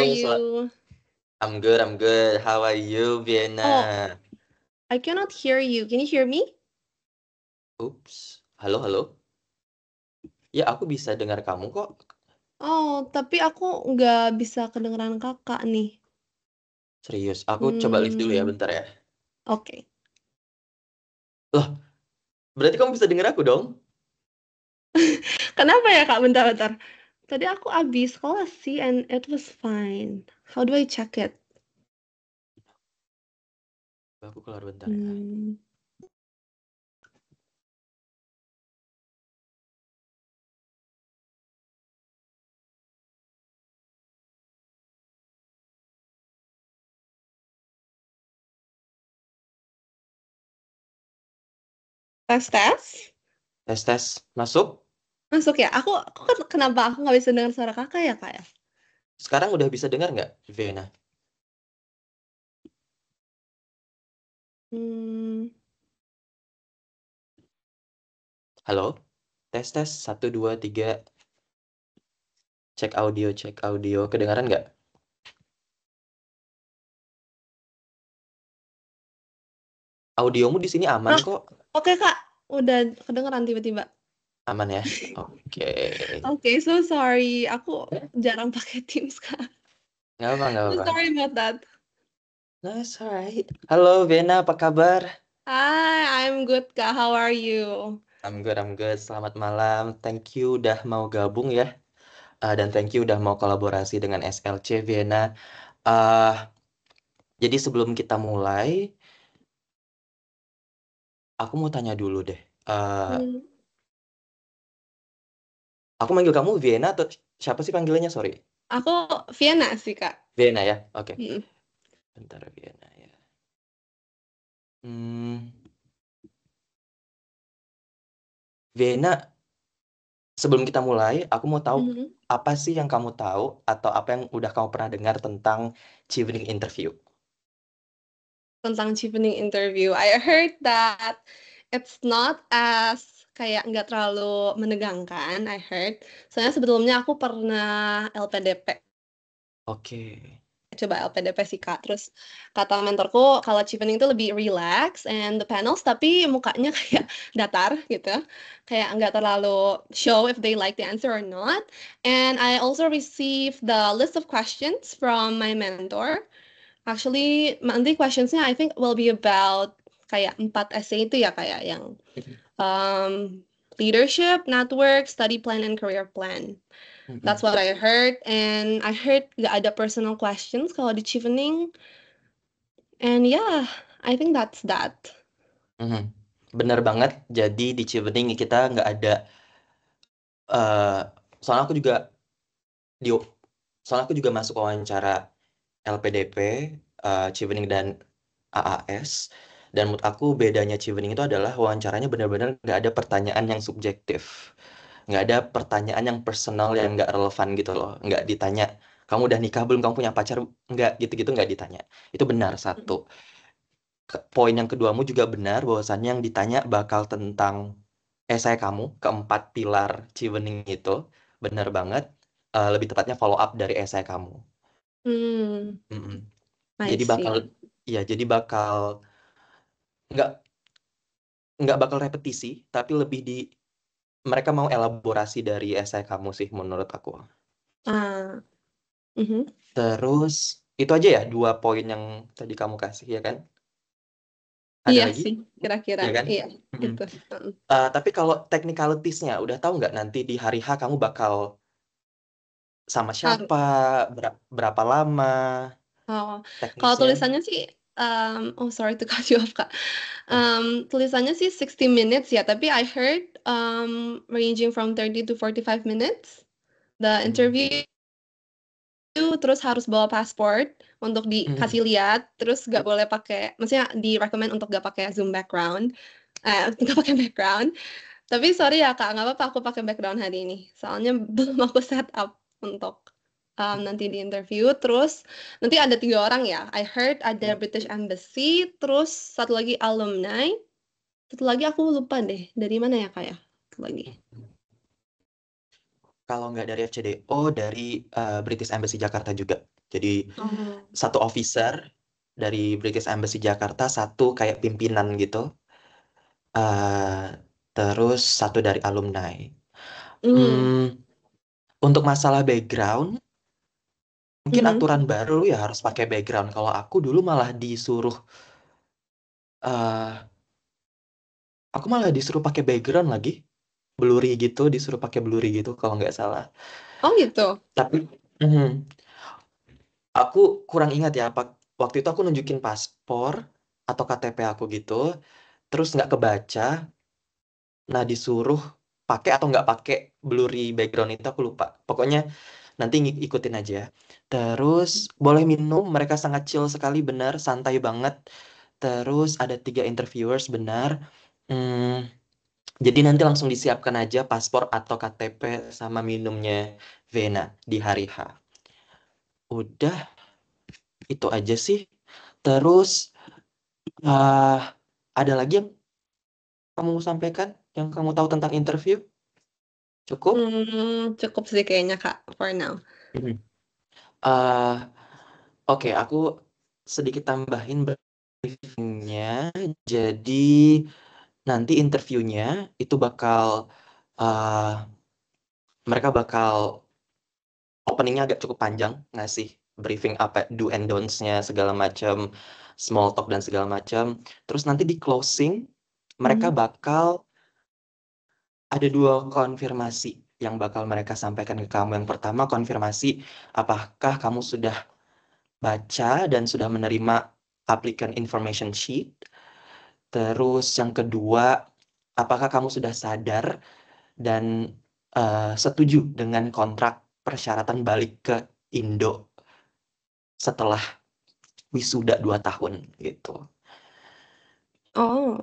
are Halo, you? I'm good, I'm good. How are you, Oh, Vienna? I cannot hear you. Can you hear me? Oops. Halo, halo. Ya, aku bisa dengar kamu kok. Oh, tapi aku nggak bisa kedengeran kakak nih. Serius, aku coba lift dulu ya Hmm, bentar ya. oke. Loh, berarti kamu bisa dengar aku dong? Kenapa ya kak? Bentar-bentar. Tadi aku abis kelas sih, and it was fine. How do I check it? Aku keluar bentar ya. Hmm, tes tes. Tes, tes. Masuk? Masuk ya? Kenapa aku nggak bisa dengar suara kakak ya kak ya? Sekarang udah bisa dengar nggak, Vienna? Hmm, Halo? Tes, tes. Satu, dua, tiga. Cek audio, cek audio. Kedengaran nggak? Audiomu di sini aman ah, kok. oke kak. Udah kedengeran tiba-tiba. Aman ya? Oke. Oke, so sorry. Aku jarang pakai Teams kak. Nggak apa, nggak So apa. sorry about that. Nice, alright. Halo, Vienna, apa kabar? Hi, I'm good, Kak. How are you? I'm good, I'm good. Selamat malam. Thank you udah mau gabung ya. Dan thank you udah mau kolaborasi dengan SLC Vienna. Uh, jadi sebelum kita mulai, aku mau tanya dulu deh. Uh, Hmm, aku manggil kamu Vienna atau siapa sih panggilannya? Sorry. aku Vienna sih, Kak. Vienna ya? Oke. Hmm. Bentar, Vienna ya. Hmm, Vienna, sebelum kita mulai, aku mau tahu Mhm. apa sih yang kamu tahu atau apa yang udah kamu pernah dengar tentang Chevening Interview? Tentang cheapening interview. I heard that it's not as kayak nggak terlalu menegangkan, I heard. Soalnya sebelumnya aku pernah LPDP. Oke. Coba LPDP sih, Kak. Terus kata mentorku kalau cheapening itu lebih relax and the panels tapi mukanya kayak datar gitu. Kayak nggak terlalu show if they like the answer or not. And I also received the list of questions from my mentor. Actually, nanti questionsnya I think will be about kayak 4 essay itu ya kayak yang um, leadership, network, study plan, and career plan. That's Mm-mm. what I heard. And I heard gak ada personal questions kalau di cheapening. And yeah, I think that's that. Mhm. Bener banget. Jadi di Chevening kita nggak ada. eh soalnya aku juga di soalnya aku juga masuk wawancara LPDP, Chevening dan AAS. Dan menurut aku bedanya Chevening itu adalah wawancaranya benar-benar nggak ada pertanyaan yang subjektif, nggak ada pertanyaan yang personal yang nggak relevan gitu loh. Nggak ditanya kamu udah nikah belum, kamu punya pacar nggak, gitu-gitu nggak ditanya. Itu benar satu. Poin yang keduamu juga benar bahwasannya yang ditanya bakal tentang esai kamu, keempat pilar Chevening itu. Benar banget. Lebih tepatnya follow up dari esai kamu. Hmm, Mm-mm. I Jadi bakal, see. ya jadi bakal nggak nggak bakal repetisi, tapi lebih di mereka mau elaborasi dari esai kamu sih menurut aku. Ah, mhm. Terus itu aja ya dua poin yang tadi kamu kasih ya kan? Ada Iya lagi? sih, kira-kira. Ya kan? Iya, Mm-mm. itu. Mm. Tapi kalau technicalitiesnya udah tahu nggak nanti di hari H kamu bakal sama Har- siapa, berapa lama, Oh, kalau teknisnya? tulisannya sih, oh sorry to cut you off, Kak. Oh, Tulisannya sih 60 minutes ya, tapi I heard ranging from 30 to 45 minutes. The mm. interview terus harus bawa pasport untuk Mm. dikasih lihat, terus nggak boleh pakai, maksudnya di recommend untuk nggak pakai Zoom background, nggak pakai background. Tapi sorry ya Kak, nggak apa-apa aku pakai background hari ini. Soalnya belum aku set up untuk nanti di interview. Terus nanti ada 3 orang ya. I heard ada British Embassy, terus satu lagi alumni, satu lagi aku lupa deh dari mana ya Kak ya. Satu lagi. Kalau nggak dari FCDO, dari British Embassy Jakarta juga. Jadi Oh. satu officer dari British Embassy Jakarta, satu kayak pimpinan gitu, terus satu dari alumni. Hmm. Untuk masalah background, mungkin Mhm. aturan baru ya harus pakai background. Kalau aku dulu malah eh, aku malah disuruh pakai background lagi, blurry gitu, disuruh pakai blurry gitu kalau nggak salah. Oh gitu. Tapi aku kurang ingat ya, waktu itu aku nunjukin paspor atau KTP aku gitu, terus nggak kebaca. Nah, disuruh pakai atau nggak pakai blurry background itu aku lupa. Pokoknya nanti ikutin aja. Terus boleh minum, mereka sangat chill sekali, benar, santai banget. Terus ada 3 interviewers, benar. Hmm, jadi nanti langsung disiapkan aja paspor atau KTP sama minumnya Vena di hari H. Udah, itu aja sih. Terus ah, ada lagi yang kamu sampaikan, yang kamu tahu tentang interview? Cukup? Cukup sih kayaknya Kak, for now. Mhm. Ah, Oke, aku sedikit tambahin briefingnya. Jadi nanti interviewnya itu uh, mereka bakal openingnya agak cukup panjang, ngasih briefing apa do and don'ts-nya segala macam, small talk dan segala macam. Terus nanti di closing mereka Mhm. bakal ada 2 konfirmasi yang bakal mereka sampaikan ke kamu. Yang pertama konfirmasi apakah kamu sudah baca dan sudah menerima applicant information sheet. Terus yang kedua, apakah kamu sudah sadar dan setuju dengan kontrak persyaratan balik ke Indo setelah wisuda 2 tahun gitu. Oh.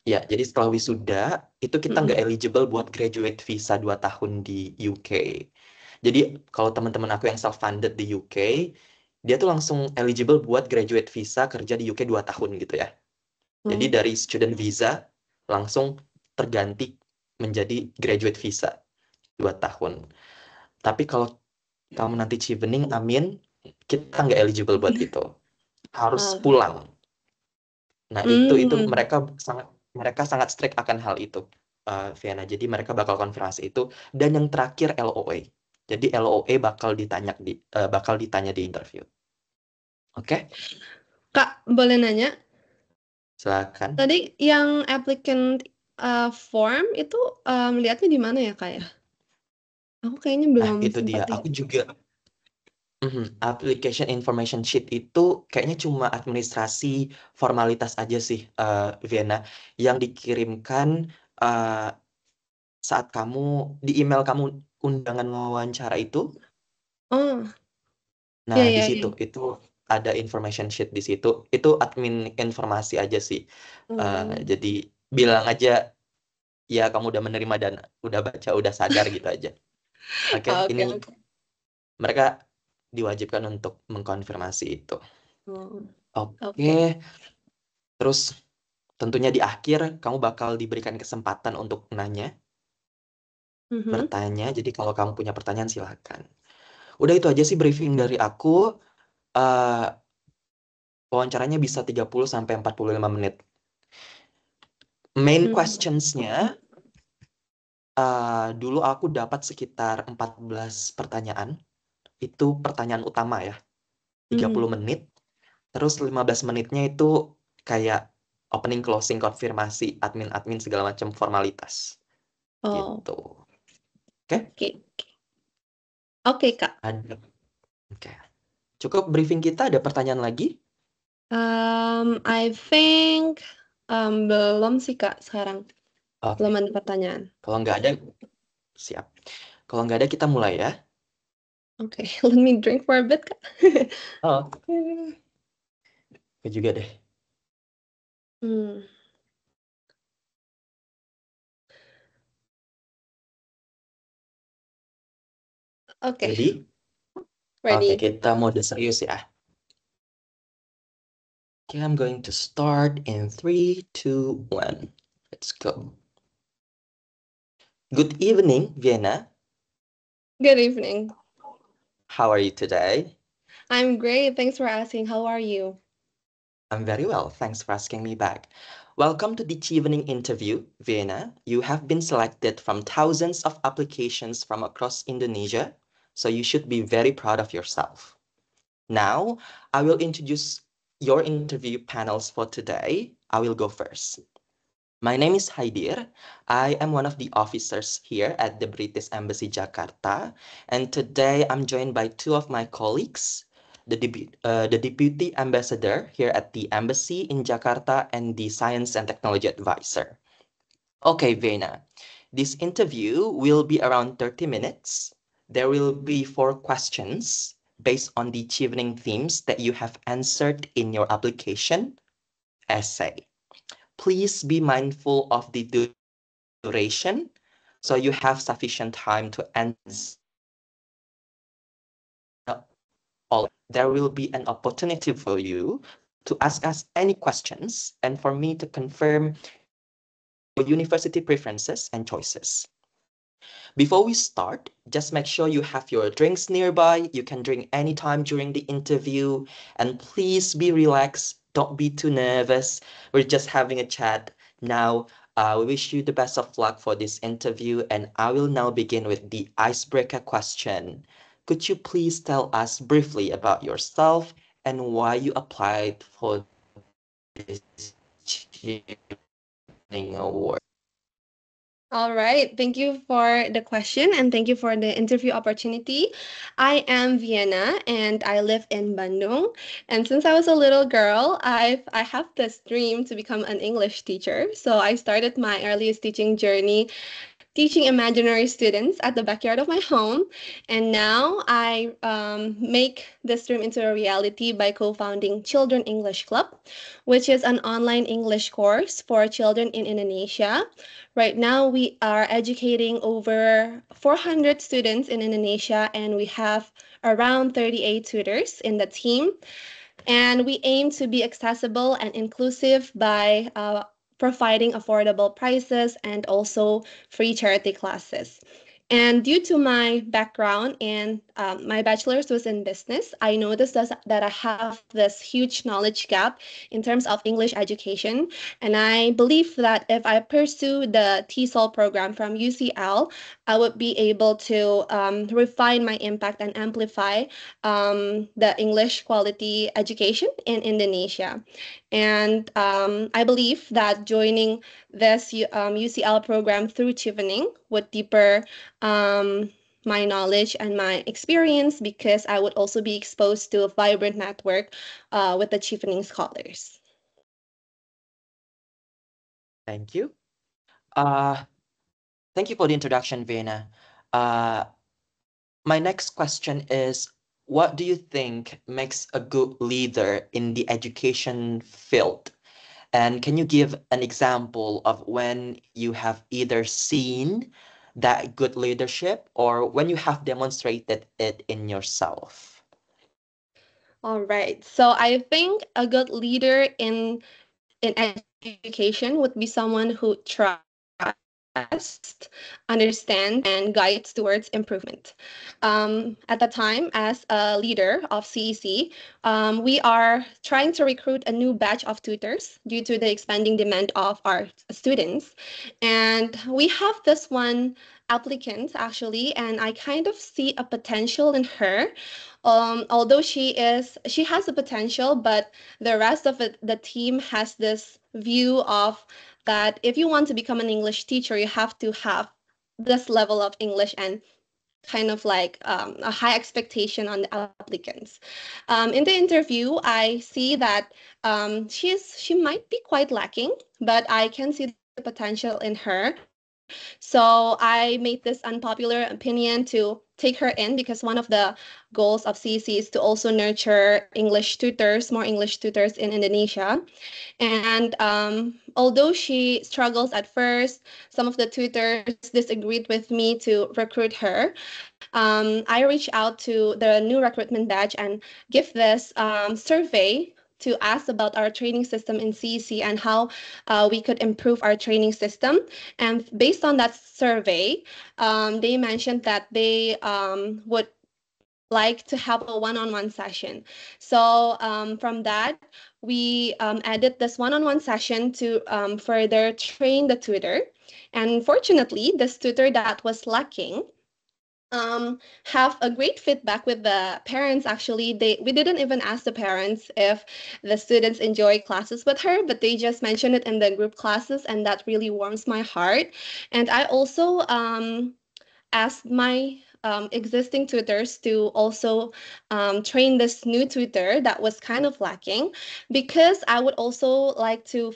Ya, jadi setelah wisuda itu kita Mhm. nggak eligible buat graduate visa 2 tahun di UK. Jadi kalau teman-teman aku yang self-funded di UK, dia tuh langsung eligible buat graduate visa kerja di UK 2 tahun gitu ya. Jadi Oh. dari student visa langsung terganti menjadi graduate visa 2 tahun. Tapi kalau kamu nanti Chevening, amin, kita nggak eligible buat itu. Harus Oh. pulang. Nah, itu Hmm. mereka sangat strict akan hal itu, Viana. Jadi mereka bakal konfirmasi itu. Dan yang terakhir LOA. Jadi LOA bakal ditanya di interview. Oke, Kak, boleh nanya? silakan. Tadi yang applicant form itu lihatnya di mana ya Kak ya? Aku kayaknya Nah, belum itu dia. sempat lihat. Aku juga application information sheet itu kayaknya cuma administrasi formalitas aja sih, Viana, yang dikirimkan uh, saat kamu di email kamu undangan wawancara itu. Oh, Nah, iya di iya iya. situ itu ada information sheet di situ. Itu admin informasi aja sih. Oh. Jadi bilang aja ya kamu udah menerima dan udah baca, udah sadar gitu aja. Oke, ini Oke oke. mereka diwajibkan untuk mengkonfirmasi itu. Oh, Oke, oke. terus tentunya di akhir kamu bakal diberikan kesempatan untuk nanya, Mhm. bertanya. Jadi kalau kamu punya pertanyaan silakan. Udah itu aja sih briefing dari aku. Eh, Wawancaranya bisa 30 sampai 45 menit. Main Hmm. questions-nya, dulu aku dapat sekitar 14 pertanyaan. Itu pertanyaan utama ya, 30 Hmm. menit. Terus 15 menitnya itu kayak opening, closing, konfirmasi, admin-admin segala macam formalitas. Oh, Gitu. Oke? oke. Oke, Kak. Ada. Oke. Cukup briefing kita, ada pertanyaan lagi? I think belum sih Kak sekarang. Oke. Belum ada pertanyaan. Kalau nggak ada, siap. Kalau nggak ada, kita mulai ya. Oke, let me drink for a bit, Kak. Oh, aku juga deh. Hmm. Oke, Ready? Oke, ready. kita mode serius ya. Okay, I'm going to start in 3, 2, 1. Let's go. Good evening, Vienna. Good evening. How are you today? I'm great. Thanks for asking. How are you? I'm very well. Thanks for asking me back. Welcome to the Chevening interview, Vienna. You have been selected from thousands of applications from across Indonesia, so you should be very proud of yourself. Now, I will introduce your interview panels for today. I will go first. My name is Haidir. I am one of the officers here at the British Embassy Jakarta, and today I'm joined by two of my colleagues, the Deputy Ambassador here at the Embassy in Jakarta and the Science and Technology Advisor. Okay, Vena, this interview will be around 30 minutes. There will be 4 questions based on the chevening themes that you have answered in your application essay. Please be mindful of the duration so you have sufficient time to answer all. There will be an opportunity for you to ask us any questions and for me to confirm your university preferences and choices. Before we start, just make sure you have your drinks nearby. You can drink anytime during the interview, and please be relaxed. Don't be too nervous. We're just having a chat. Now, we wish you the best of luck for this interview, and I will now begin with the icebreaker question. Could you please tell us briefly about yourself and why you applied for this Chevening award? All right. Thank you for the question and thank you for the interview opportunity. I am Vienna and I live in Bandung. And since I was a little girl, I have this dream to become an English teacher. So I started my earliest teaching journey teaching imaginary students at the backyard of my home. And now I make this dream into a reality by co founding Children English Club, which is an online English course for children in Indonesia. Right now, we are educating over 400 students in Indonesia, and we have around 38 tutors in the team. And we aim to be accessible and inclusive by providing affordable prices and also free charity classes. And due to my background and my bachelor's was in business, I noticed that I have this huge knowledge gap in terms of English education. And I believe that if I pursue the TESOL program from UCL, I would be able to refine my impact and amplify the English quality education in Indonesia. And I believe that joining this UCL program through Chevening would deeper my knowledge and my experience because I would also be exposed to a vibrant network with the Chevening scholars. Thank you. Uh, Thank you for the introduction, Vena. Uh, my next question is, what do you think makes a good leader in the education field? And can you give an example of when you have either seen that good leadership or when you have demonstrated it in yourself? All right. So I think a good leader in education would be someone who trusts, understands, and guides towards improvement. At the time, as a leader of CEC, we are trying to recruit a new batch of tutors due to the expanding demand of our students. And we have this one applicant actually, and I kind of see a potential in her. Although she has the potential, but the rest of the team has this view of that if you want to become an English teacher, you have to have this level of English and kind of like a high expectation on the applicants. In the interview, I see that she might be quite lacking, but I can see the potential in her. So I made this unpopular opinion to take her in because one of the goals of CEC is to also nurture English tutors, more English tutors in Indonesia. And although she struggles at first, some of the tutors disagreed with me to recruit her. I reached out to the new recruitment batch and give this survey to ask about our training system in CEC and how we could improve our training system. And based on that survey, they mentioned that they would like to have a one-on-one session. So from that, we added this one-on-one session to further train the tutor. And fortunately, this tutor that was lacking have a great feedback with the parents. Actually, we didn't even ask the parents if the students enjoy classes with her, but they just mentioned it in the group classes, and that really warms my heart. And I also asked my existing tutors to also train this new tutor that was kind of lacking, because I would also like to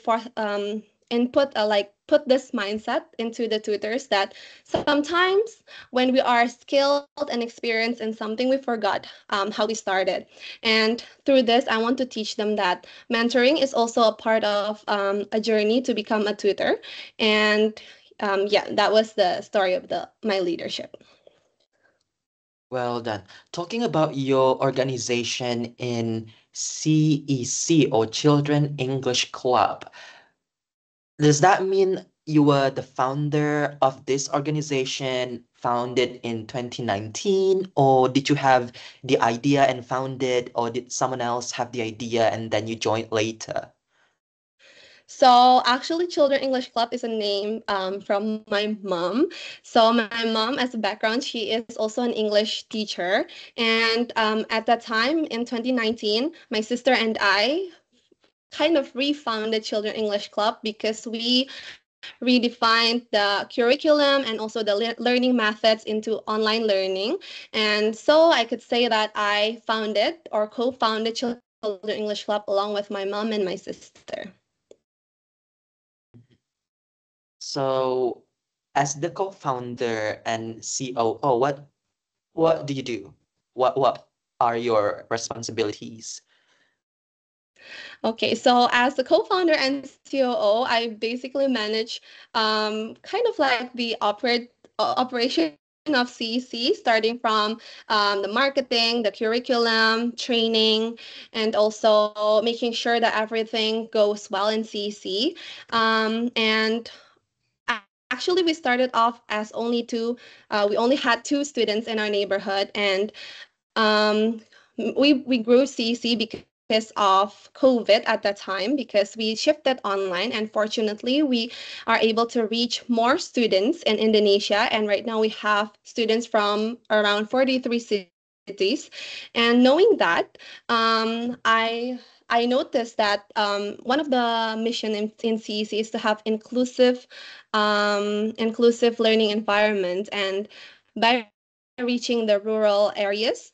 input like put this mindset into the tutors that sometimes when we are skilled and experienced in something, we forgot how we started. And through this, I want to teach them that mentoring is also a part of a journey to become a tutor. And yeah, that was the story of my leadership. Well done. Talking about your organization in CEC, or Children English Club, does that mean you were the founder of this organization, founded in 2019, or did you have the idea and found it, or did someone else have the idea and then you joined later? So actually, Children English Club is a name from my mom. So my mom, as a background, she is also an English teacher. And at that time in 2019, my sister and I kind of refounded Children English Club because we redefined the curriculum and also the learning methods into online learning. And so I could say that I founded or co-founded Children English Club along with my mom and my sister. So, as the co-founder and COO, what do you do? What are your responsibilities? Okay, so as the co-founder and COO, I basically manage kind of like the operation of CEC, starting from the marketing, the curriculum, training, and also making sure that everything goes well in CEC. And actually, we started off as only two. We only had two students in our neighborhood, and we grew CEC because of COVID at that time, because we shifted online, and fortunately we are able to reach more students in Indonesia, and right now we have students from around 43 cities. And knowing that, I noticed that one of the mission in CEC is to have inclusive learning environment, and by reaching the rural areas,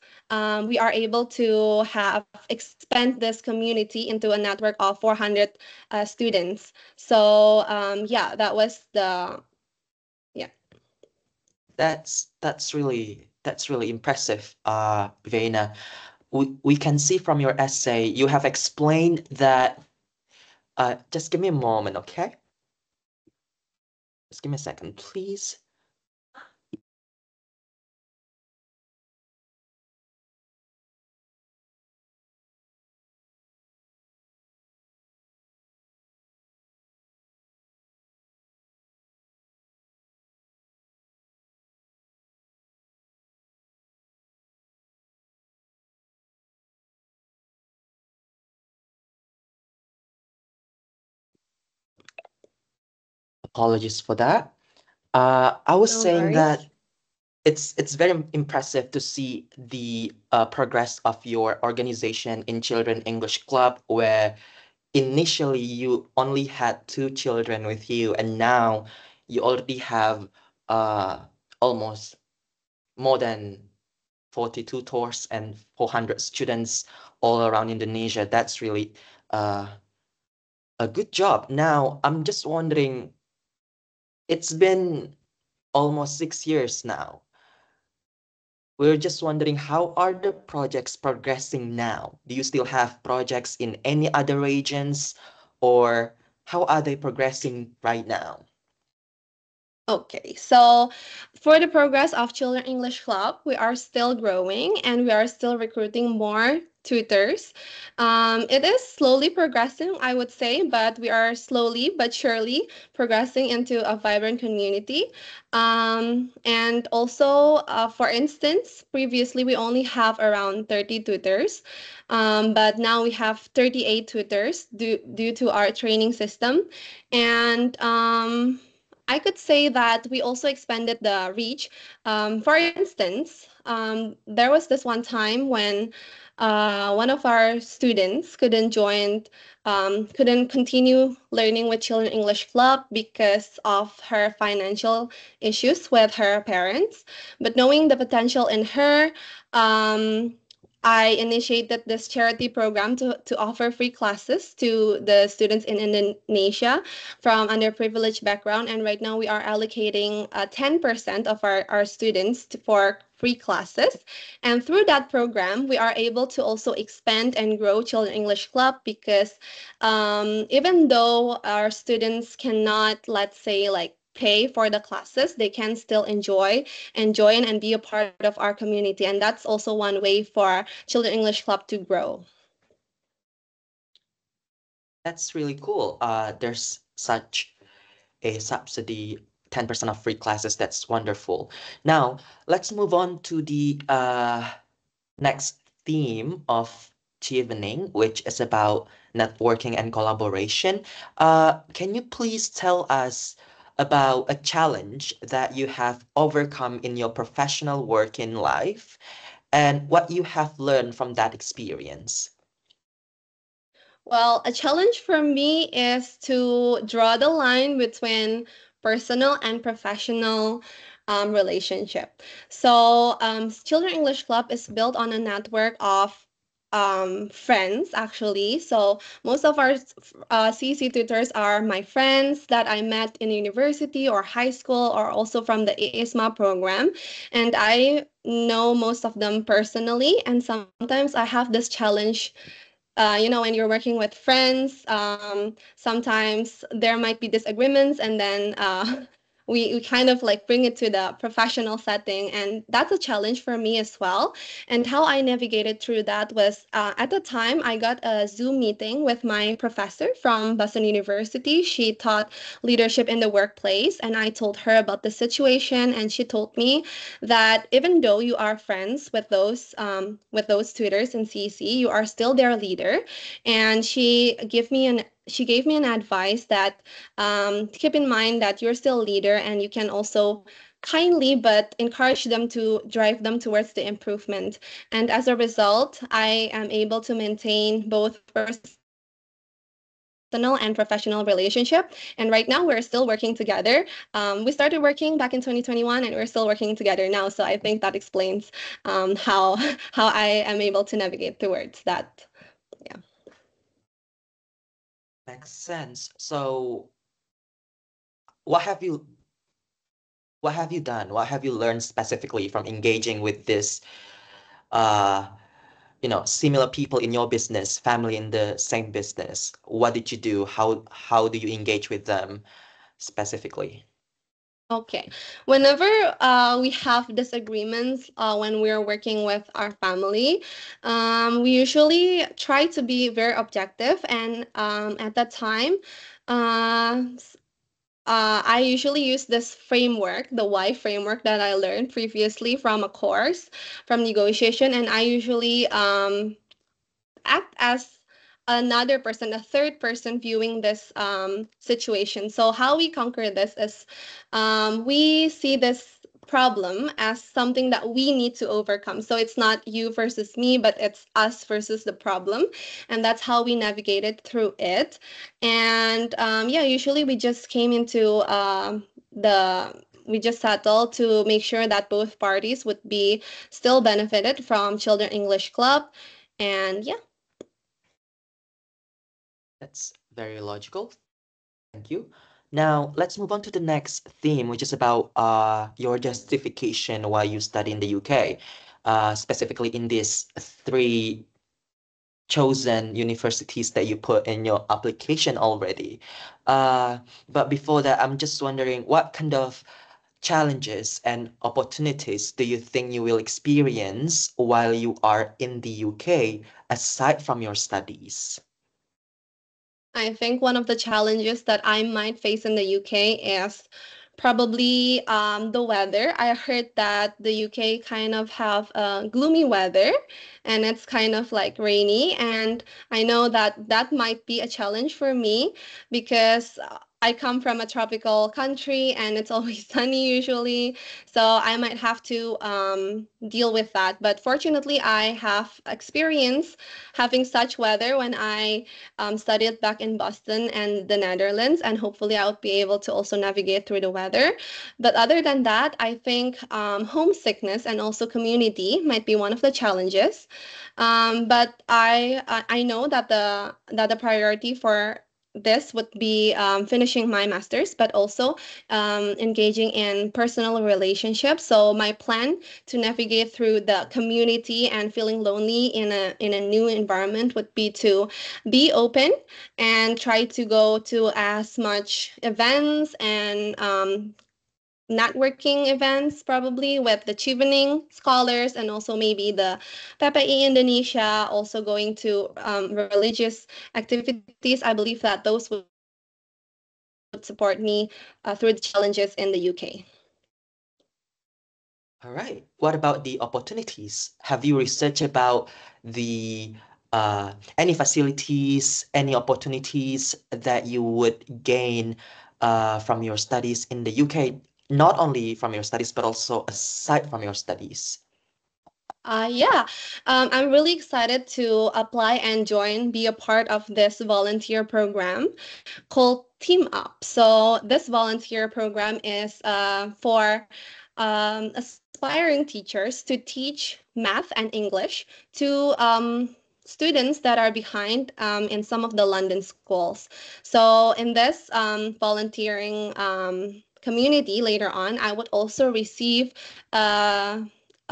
we are able to have expand this community into a network of 400 students. So yeah, that was the yeah. That's really impressive, Vena. We can see from your essay you have explained that. Just give me a moment, okay? Just give me a second, please. Apologies for that. I was No saying that worries. it's very impressive to see the progress of your organization in Children English Club, where initially you only had two children with you, and now you already have almost more than 42 tours and 400 students all around Indonesia. That's really uh, a good job. Now, I'm just wondering, it's been almost 6 years now. We're just wondering, how are the projects progressing now? Do you still have projects in any other regions, or how are they progressing right now? Okay, so for the progress of Children English Club, we are still growing and we are still recruiting more tutors. It is slowly progressing, I would say, but we are slowly but surely progressing into a vibrant community. And also, for instance, previously we only have around 30 tutors, but now we have 38 tutors due to our training system. And I could say that we also expanded the reach. For instance, there was this one time when one of our students couldn't continue learning with Children English Club because of her financial issues with her parents. But knowing the potential in her, I initiated this charity program to offer free classes to the students in Indonesia from underprivileged background. And right now we are allocating 10% of our students for free classes. And through that program, we are able to also expand and grow Children English Club because even though our students cannot, let's say, like pay for the classes, they can still and join and be a part of our community. And that's also one way for Children English Club to grow. That's really cool. There's such a subsidy, 10% of free classes. That's wonderful. Now, let's move on to the next theme of Chevening, which is about networking and collaboration. Can you please tell us about a challenge that you have overcome in your professional work in life and what you have learned from that experience? Well, a challenge for me is to draw the line between personal and professional relationship. So, Children English Club is built on a network of friends, actually. So, most of our CC tutors are my friends that I met in university or high school or also from the ISMA program. And I know most of them personally. And sometimes I have this challenge when you're working with friends, sometimes there might be disagreements, and then we kind of like bring it to the professional setting. And that's a challenge for me as well. And how I navigated through that was at the time, I got a Zoom meeting with my professor from Boston University. She taught leadership in the workplace, and I told her about the situation, and she told me that even though you are friends with those tutors in CC, you are still their leader. And she gave me an advice that keep in mind that you're still a leader, and you can also kindly but encourage them to drive them towards the improvement. And as a result, I am able to maintain both personal and professional relationship. And right now, we're still working together. We started working back in 2021, and we're still working together now. So I think that explains how how I am able to navigate towards that. Yeah. Makes sense. So, what have you done? What have you learned specifically from engaging with this uh similar people in your business, family in the same business? What did you do? How do you engage with them specifically? Okay. Whenever we have disagreements when we're working with our family, we usually try to be very objective. And at that time, I usually use this framework, the Y framework that I learned previously from a course from negotiation. And I usually act as another person, a third person viewing this situation. So how we conquer this is we see this problem as something that we need to overcome. So it's not you versus me, but it's us versus the problem. And that's how we navigated through it. And yeah, usually we just came into we just settled to make sure that both parties would be still benefited from Children English Club. And yeah. That's very logical. Thank you. Now, let's move on to the next theme, which is about your justification while you study in the UK, specifically in these three chosen universities that you put in your application already. But before that, I'm just wondering what kind of challenges and opportunities do you think you will experience while you are in the UK aside from your studies? I think one of the challenges that I might face in the UK is probably the weather. I heard that the UK kind of have gloomy weather and it's kind of like rainy. And I know that that might be a challenge for me because I come from a tropical country and it's always sunny usually. So I might have to deal with that. But fortunately, I have experience having such weather when I studied back in Boston and the Netherlands, and hopefully I'll be able to also navigate through the weather. But other than that, I think homesickness and also community might be one of the challenges. But I know that the priority for this would be finishing my master's, but also engaging in personal relationships. So my plan to navigate through the community and feeling lonely in a new environment would be to be open and try to go to as much events and networking events probably with the Chevening scholars and also maybe the PPI Indonesia, also going to religious activities. I believe that those would support me through the challenges in the UK. All right. What about the opportunities? Have you researched about the any facilities, any opportunities that you would gain from your studies in the UK? Not only from your studies, but also aside from your studies. Yeah, I'm really excited to apply and join, be a part of this volunteer program called Team Up. So this volunteer program is for aspiring teachers to teach math and English to students that are behind in some of the London schools. So in this volunteering community later on, I would also receive a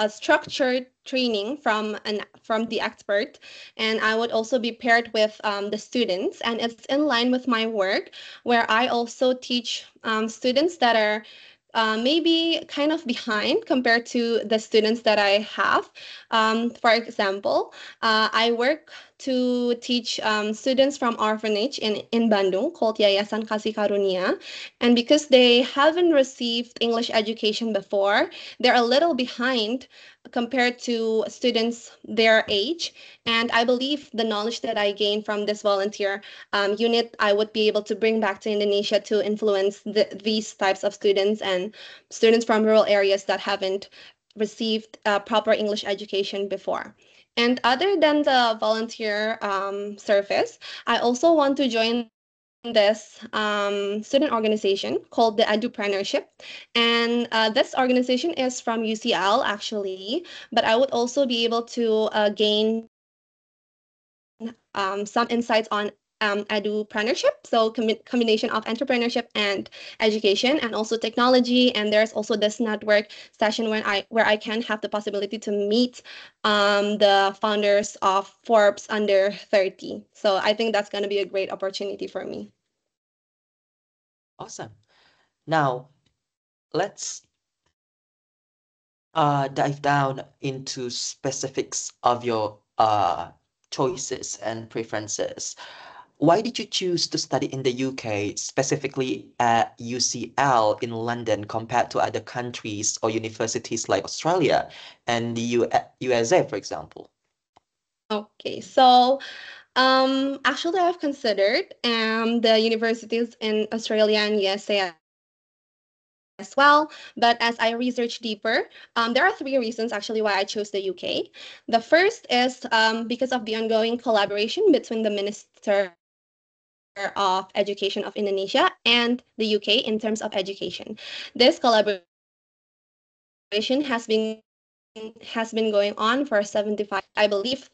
structured training from the expert, and I would also be paired with the students, and it's in line with my work where I also teach students that are maybe kind of behind compared to the students that I have. For example, I work to teach students from orphanage in Bandung called Yayasan Kasih Karunia. And because they haven't received English education before, they're a little behind compared to students their age. And I believe the knowledge that I gained from this volunteer unit, I would be able to bring back to Indonesia to influence these types of students and students from rural areas that haven't received proper English education before. And other than the volunteer service, I also want to join this student organization called the Edupreneurship. And this organization is from UCL actually, but I would also be able to gain some insights on edupreneurship, so combination of entrepreneurship and education, and also technology. And there's also this network session where I can have the possibility to meet the founders of Forbes Under 30. So I think that's going to be a great opportunity for me. Awesome. Now, let's dive down into specifics of your choices and preferences. Why did you choose to study in the UK, specifically at UCL in London, compared to other countries or universities like Australia and the USA, for example? Okay, so actually, I've considered the universities in Australia and USA as well. But as I research deeper, there are three reasons actually why I chose the UK. The first is because of the ongoing collaboration between the Minister of Education of Indonesia and the UK in terms of education. This collaboration has been going on for 75. I believe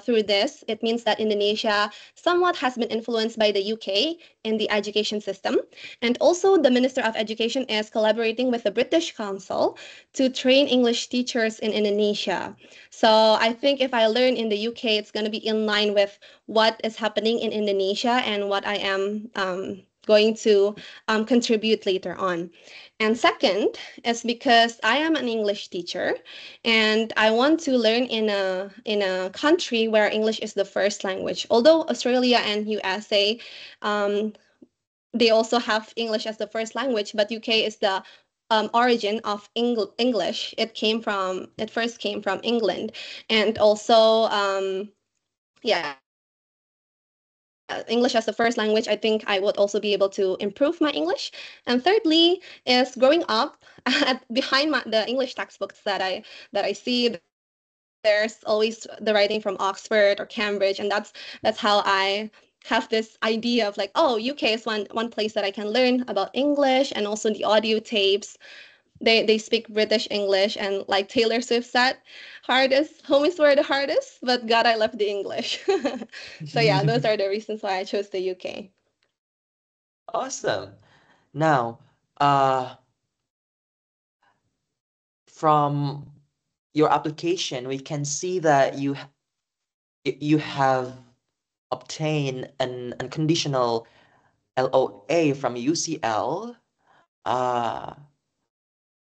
through this, it means that Indonesia somewhat has been influenced by the UK in the education system. And also the Minister of Education is collaborating with the British Council to train English teachers in Indonesia. So I think if I learn in the UK, it's going to be in line with what is happening in Indonesia and what I am going to contribute later on. And second is because I am an English teacher and I want to learn in a country where English is the first language. Although Australia and USA, um, they also have English as the first language, but UK is the origin of English. It first came from England, and also yeah, English as the first language, I think I would also be able to improve my English. And thirdly, is growing up behind the English textbooks that I see. There's always the writing from Oxford or Cambridge, and that's how I have this idea of like, oh, UK is one place that I can learn about English, and also the audio tapes. They speak British English, and like Taylor Swift said, hardest homies were the hardest, but God, I love the English. So yeah, those are the reasons why I chose the UK. Awesome. Now, from your application, we can see that you have obtained an unconditional LOA from UCL.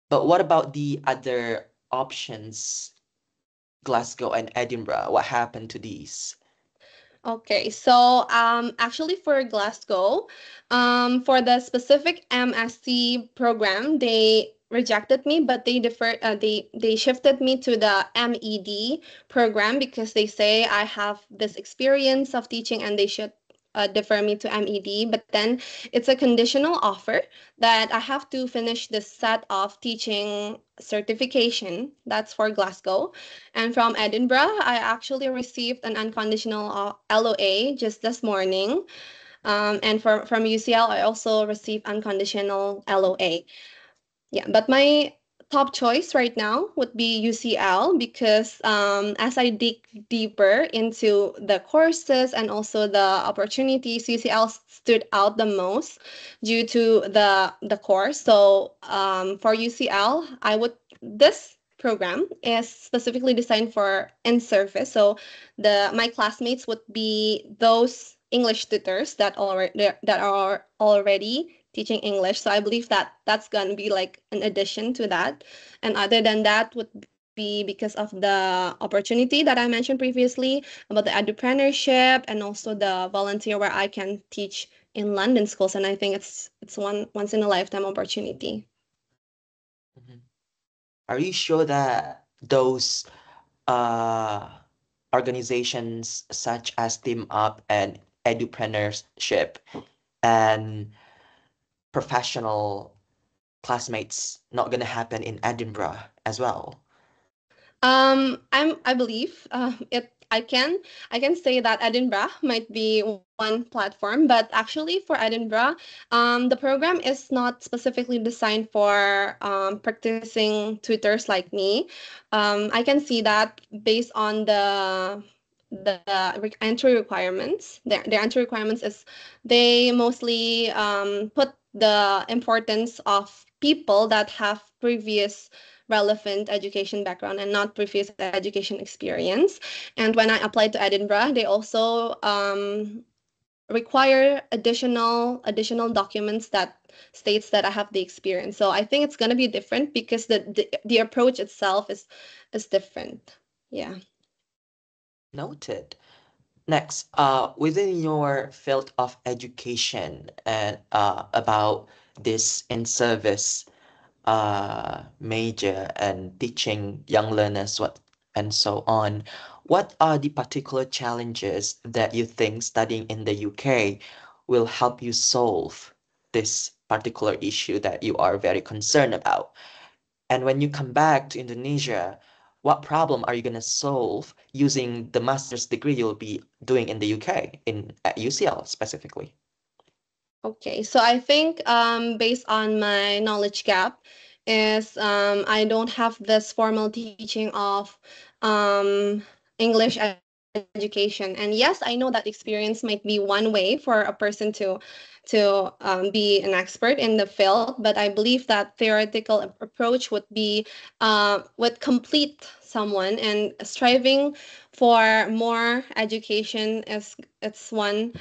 But what about the other options, Glasgow and Edinburgh? What happened to these? Okay, so actually for Glasgow, for the specific MSc program, they rejected me, but they shifted me to the MED program because they say I have this experience of teaching and they should defer me to MED. But then it's a conditional offer that I have to finish this set of teaching certification. That's for Glasgow. And from Edinburgh, I actually received an unconditional LOA just this morning. And from UCL, I also received unconditional LOA. Yeah, but my top choice right now would be UCL because as I dig deeper into the courses and also the opportunities, UCL stood out the most due to the course. So for UCL, this program is specifically designed for in-service. So my classmates would be those English tutors that are already teaching English. So I believe that that's going to be like an addition to that. And other than that would be because of the opportunity that I mentioned previously about the entrepreneurship and also the volunteer where I can teach in London schools. And I think it's one once in a lifetime opportunity. Mhm. Are you sure that those organizations such as Team Up and Edupreneurship and professional classmates not gonna happen in Edinburgh as well? I believe I can say that Edinburgh might be one platform, but actually for Edinburgh, the program is not specifically designed for practicing tutors like me. I can see that based on the entry requirements. Their entry requirements is they mostly put the importance of people that have previous relevant education background and not previous education experience. And when I applied to Edinburgh, they also require additional documents that states that I have the experience. So I think it's going to be different because the approach itself is different. Yeah. Noted. Next, within your field of education and about this in-service major and teaching young learners and so on, what are the particular challenges that you think studying in the UK will help you solve this particular issue that you are very concerned about? And when you come back to Indonesia, what problem are you going to solve using the master's degree you'll be doing in the UK, at UCL specifically? Okay, so I think based on my knowledge gap is I don't have this formal teaching of English education. And yes, I know that experience might be one way for a person to be an expert in the field, but I believe that theoretical approach would complete someone, and striving for more education is one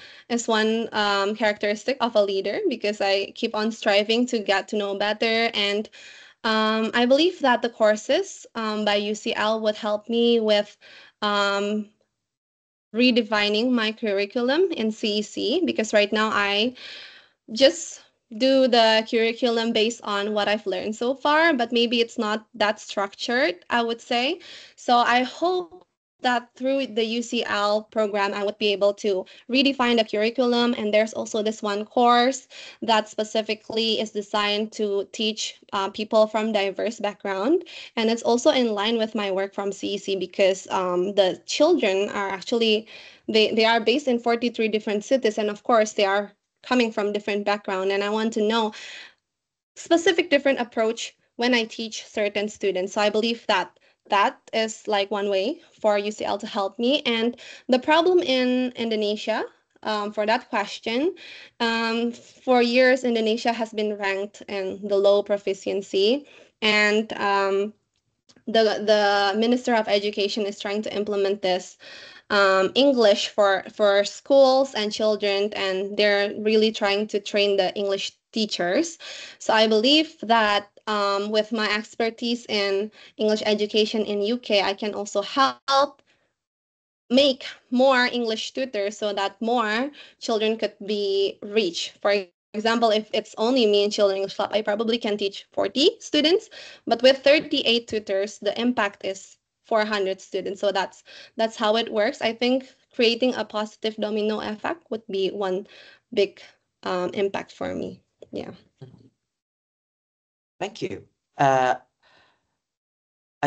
characteristic of a leader, because I keep on striving to get to know better. And I believe that the courses by UCL would help me with um, redefining my curriculum in CEC, because right now I just do the curriculum based on what I've learned so far, but maybe it's not that structured, I would say. So I hope that through the UCL program, I would be able to redefine the curriculum. And there's also this one course that specifically is designed to teach people from diverse background. And it's also in line with my work from CEC, because the children are actually, they are based in 43 different cities. And of course, they are coming from different background, and I want to know specific different approach when I teach certain students. So I believe that that is like one way for UCL to help me. And the problem in Indonesia, for that question, for years Indonesia has been ranked in the low proficiency, and the Minister of Education is trying to implement this English for schools and children, and they're really trying to train the English teachers. So I believe that with my expertise in English education in UK, I can also help make more English tutors so that more children could be reached. For example, if it's only me in Children English Club, I probably can teach 40 students, but with 38 tutors, the impact is 400 students. So that's how it works. I think creating a positive domino effect would be one big impact for me. Yeah. Thank you. I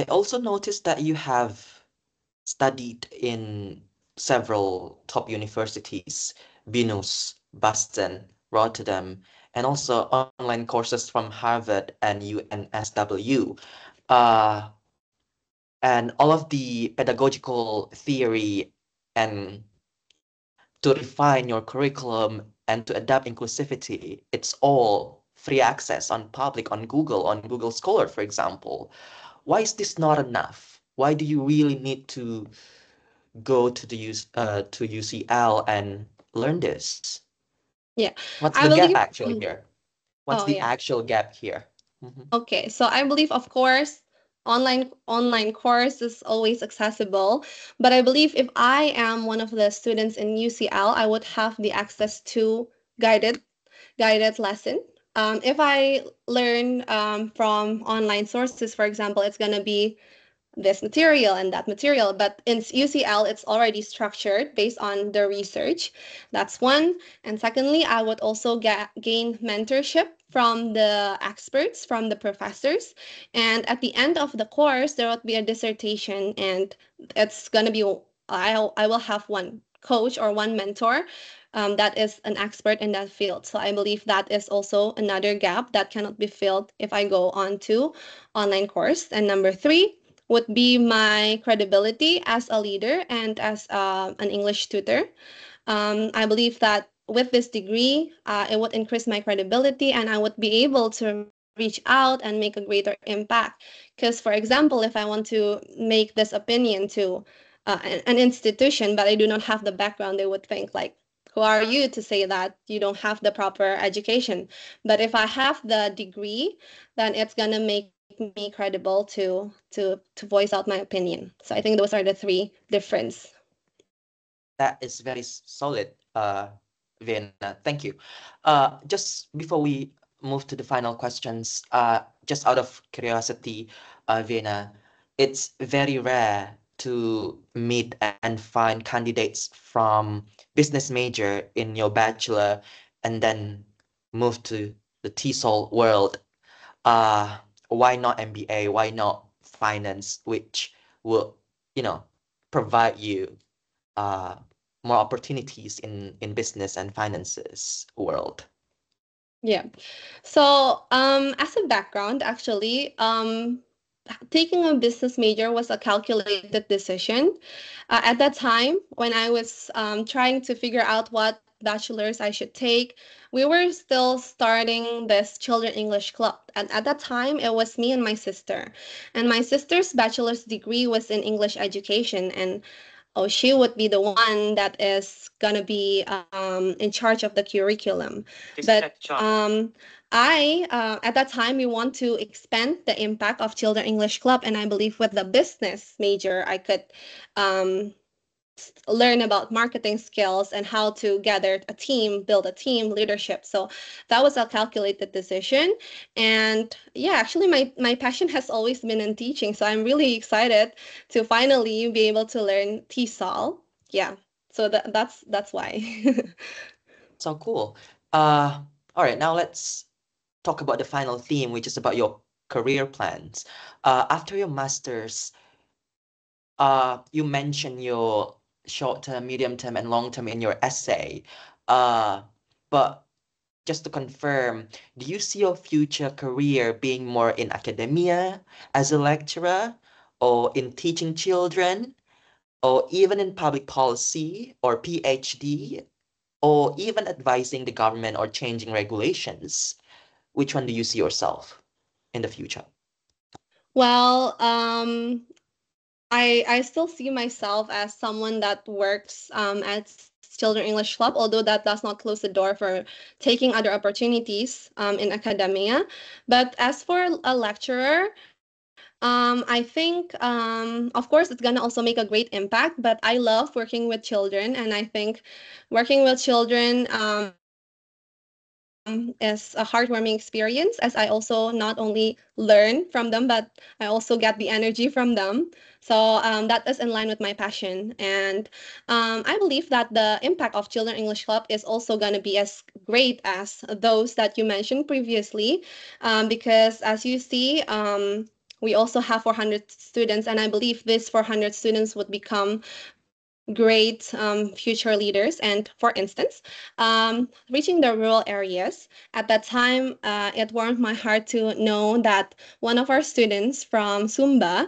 also noticed that you have studied in several top universities, BNUS, Boston, Rotterdam, and also online courses from Harvard and UNSW. Uh, and all of the pedagogical theory and to refine your curriculum and to adapt inclusivity, it's all free access on public, on Google Scholar, for example. Why is this not enough? Why do you really need to go to to UCL and learn this? Yeah. What's I the gap believe actually here? What's oh the yeah. actual gap here? Mhm. Okay, so I believe, of course, online course is always accessible, but I believe if I am one of the students in UCL, I would have the access to guided guided lesson. If I learn from online sources, for example, it's gonna be this material and that material. But in UCL, it's already structured based on the research. That's one. And secondly, I would also gain mentorship from the experts, from the professors. And at the end of the course, there will be a dissertation, and it's going to be, I will have one coach or one mentor that is an expert in that field. So I believe that is also another gap that cannot be filled if I go on to online course. And number three, would be my credibility as a leader and as an English tutor. I believe that with this degree, it would increase my credibility, and I would be able to reach out and make a greater impact. Because, for example, if I want to make this opinion to an institution, but I do not have the background, they would think like, who are you to say that you don't have the proper education? But if I have the degree, then it's gonna make me credible to voice out my opinion. So I think those are the three difference. That is very solid, Vienna. Thank you. Just before we move to the final questions, just out of curiosity, Vienna, it's very rare to meet and find candidates from business major in your bachelor and then move to the TESOL world. Why not MBA? Why not finance, which will, you know, provide you uh, more opportunities in business and finances world? Yeah. So as a background, actually, taking a business major was a calculated decision. At that time, when I was trying to figure out what bachelor's I should take, we were still starting this children English club. And at that time, it was me and my sister. And my sister's bachelor's degree was in English education. And oh, she would be the one that is gonna be in charge of the curriculum. But I, at that time, we want to expand the impact of Children English Club, and I believe with the business major, I could um, learn about marketing skills and how to gather a team, build a team, leadership. So that was a calculated decision. And yeah, actually, my passion has always been in teaching. So I'm really excited to finally be able to learn TESOL. Yeah. So that's why. So cool. All right, now let's talk about the final theme, which is about your career plans. After your master's, you mentioned your short-term, medium-term, and long-term in your essay. But just to confirm, do you see your future career being more in academia as a lecturer, or in teaching children, or even in public policy or PhD, or even advising the government or changing regulations? Which one do you see yourself in the future? Well, I still see myself as someone that works at Children English Club, although that does not close the door for taking other opportunities in academia. But as for a lecturer, I think, of course, it's gonna also make a great impact. But I love working with children, and I think working with children is a heartwarming experience, as I also not only learn from them, but I also get the energy from them. So that is in line with my passion. And I believe that the impact of Children English Club is also going to be as great as those that you mentioned previously, because as you see, we also have 400 students, and I believe these 400 students would become great future leaders. And for instance, reaching the rural areas, at that time, it warmed my heart to know that one of our students from Sumba,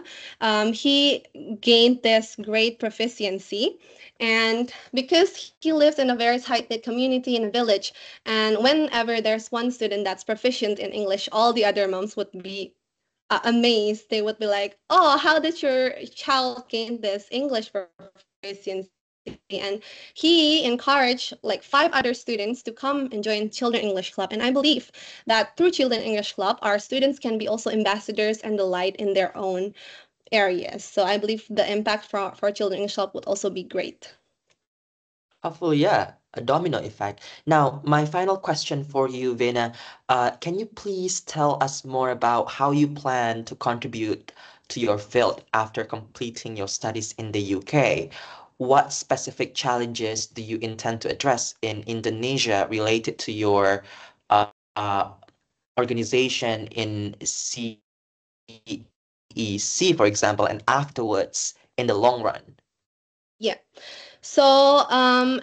he gained this great proficiency. And because he lives in a very tight-knit community in a village, and whenever there's one student that's proficient in English, all the other moms would be amazed. They would be like, "Oh, how did your child gain this English proficiency?" And he encouraged like 5 other students to come and join Children English Club. And I believe that through Children English Club, our students can be also ambassadors and the light in their own areas. So I believe the impact for Children English Club would also be great. Hopefully, yeah, a domino effect. Now, my final question for you, Vena, can you please tell us more about how you plan to contribute to your field after completing your studies in the UK? What specific challenges do you intend to address in Indonesia related to your uh, uh, organization in CEC, for example, and afterwards in the long run? Yeah. So,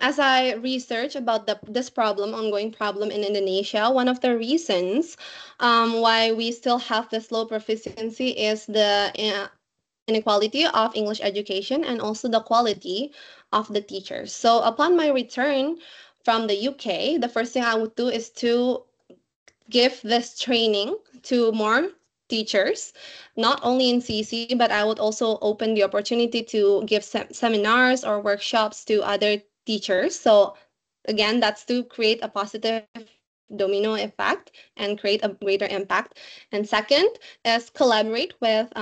as I research about this ongoing problem in Indonesia, one of the reasons why we still have this low proficiency is the inequality of English education and also the quality of the teachers. So, upon my return from the UK, the first thing I would do is to give this training to more teachers, not only in CC, but I would also open the opportunity to give seminars or workshops to other teachers. So again, that's to create a positive domino effect and create a greater impact. And second is collaborate with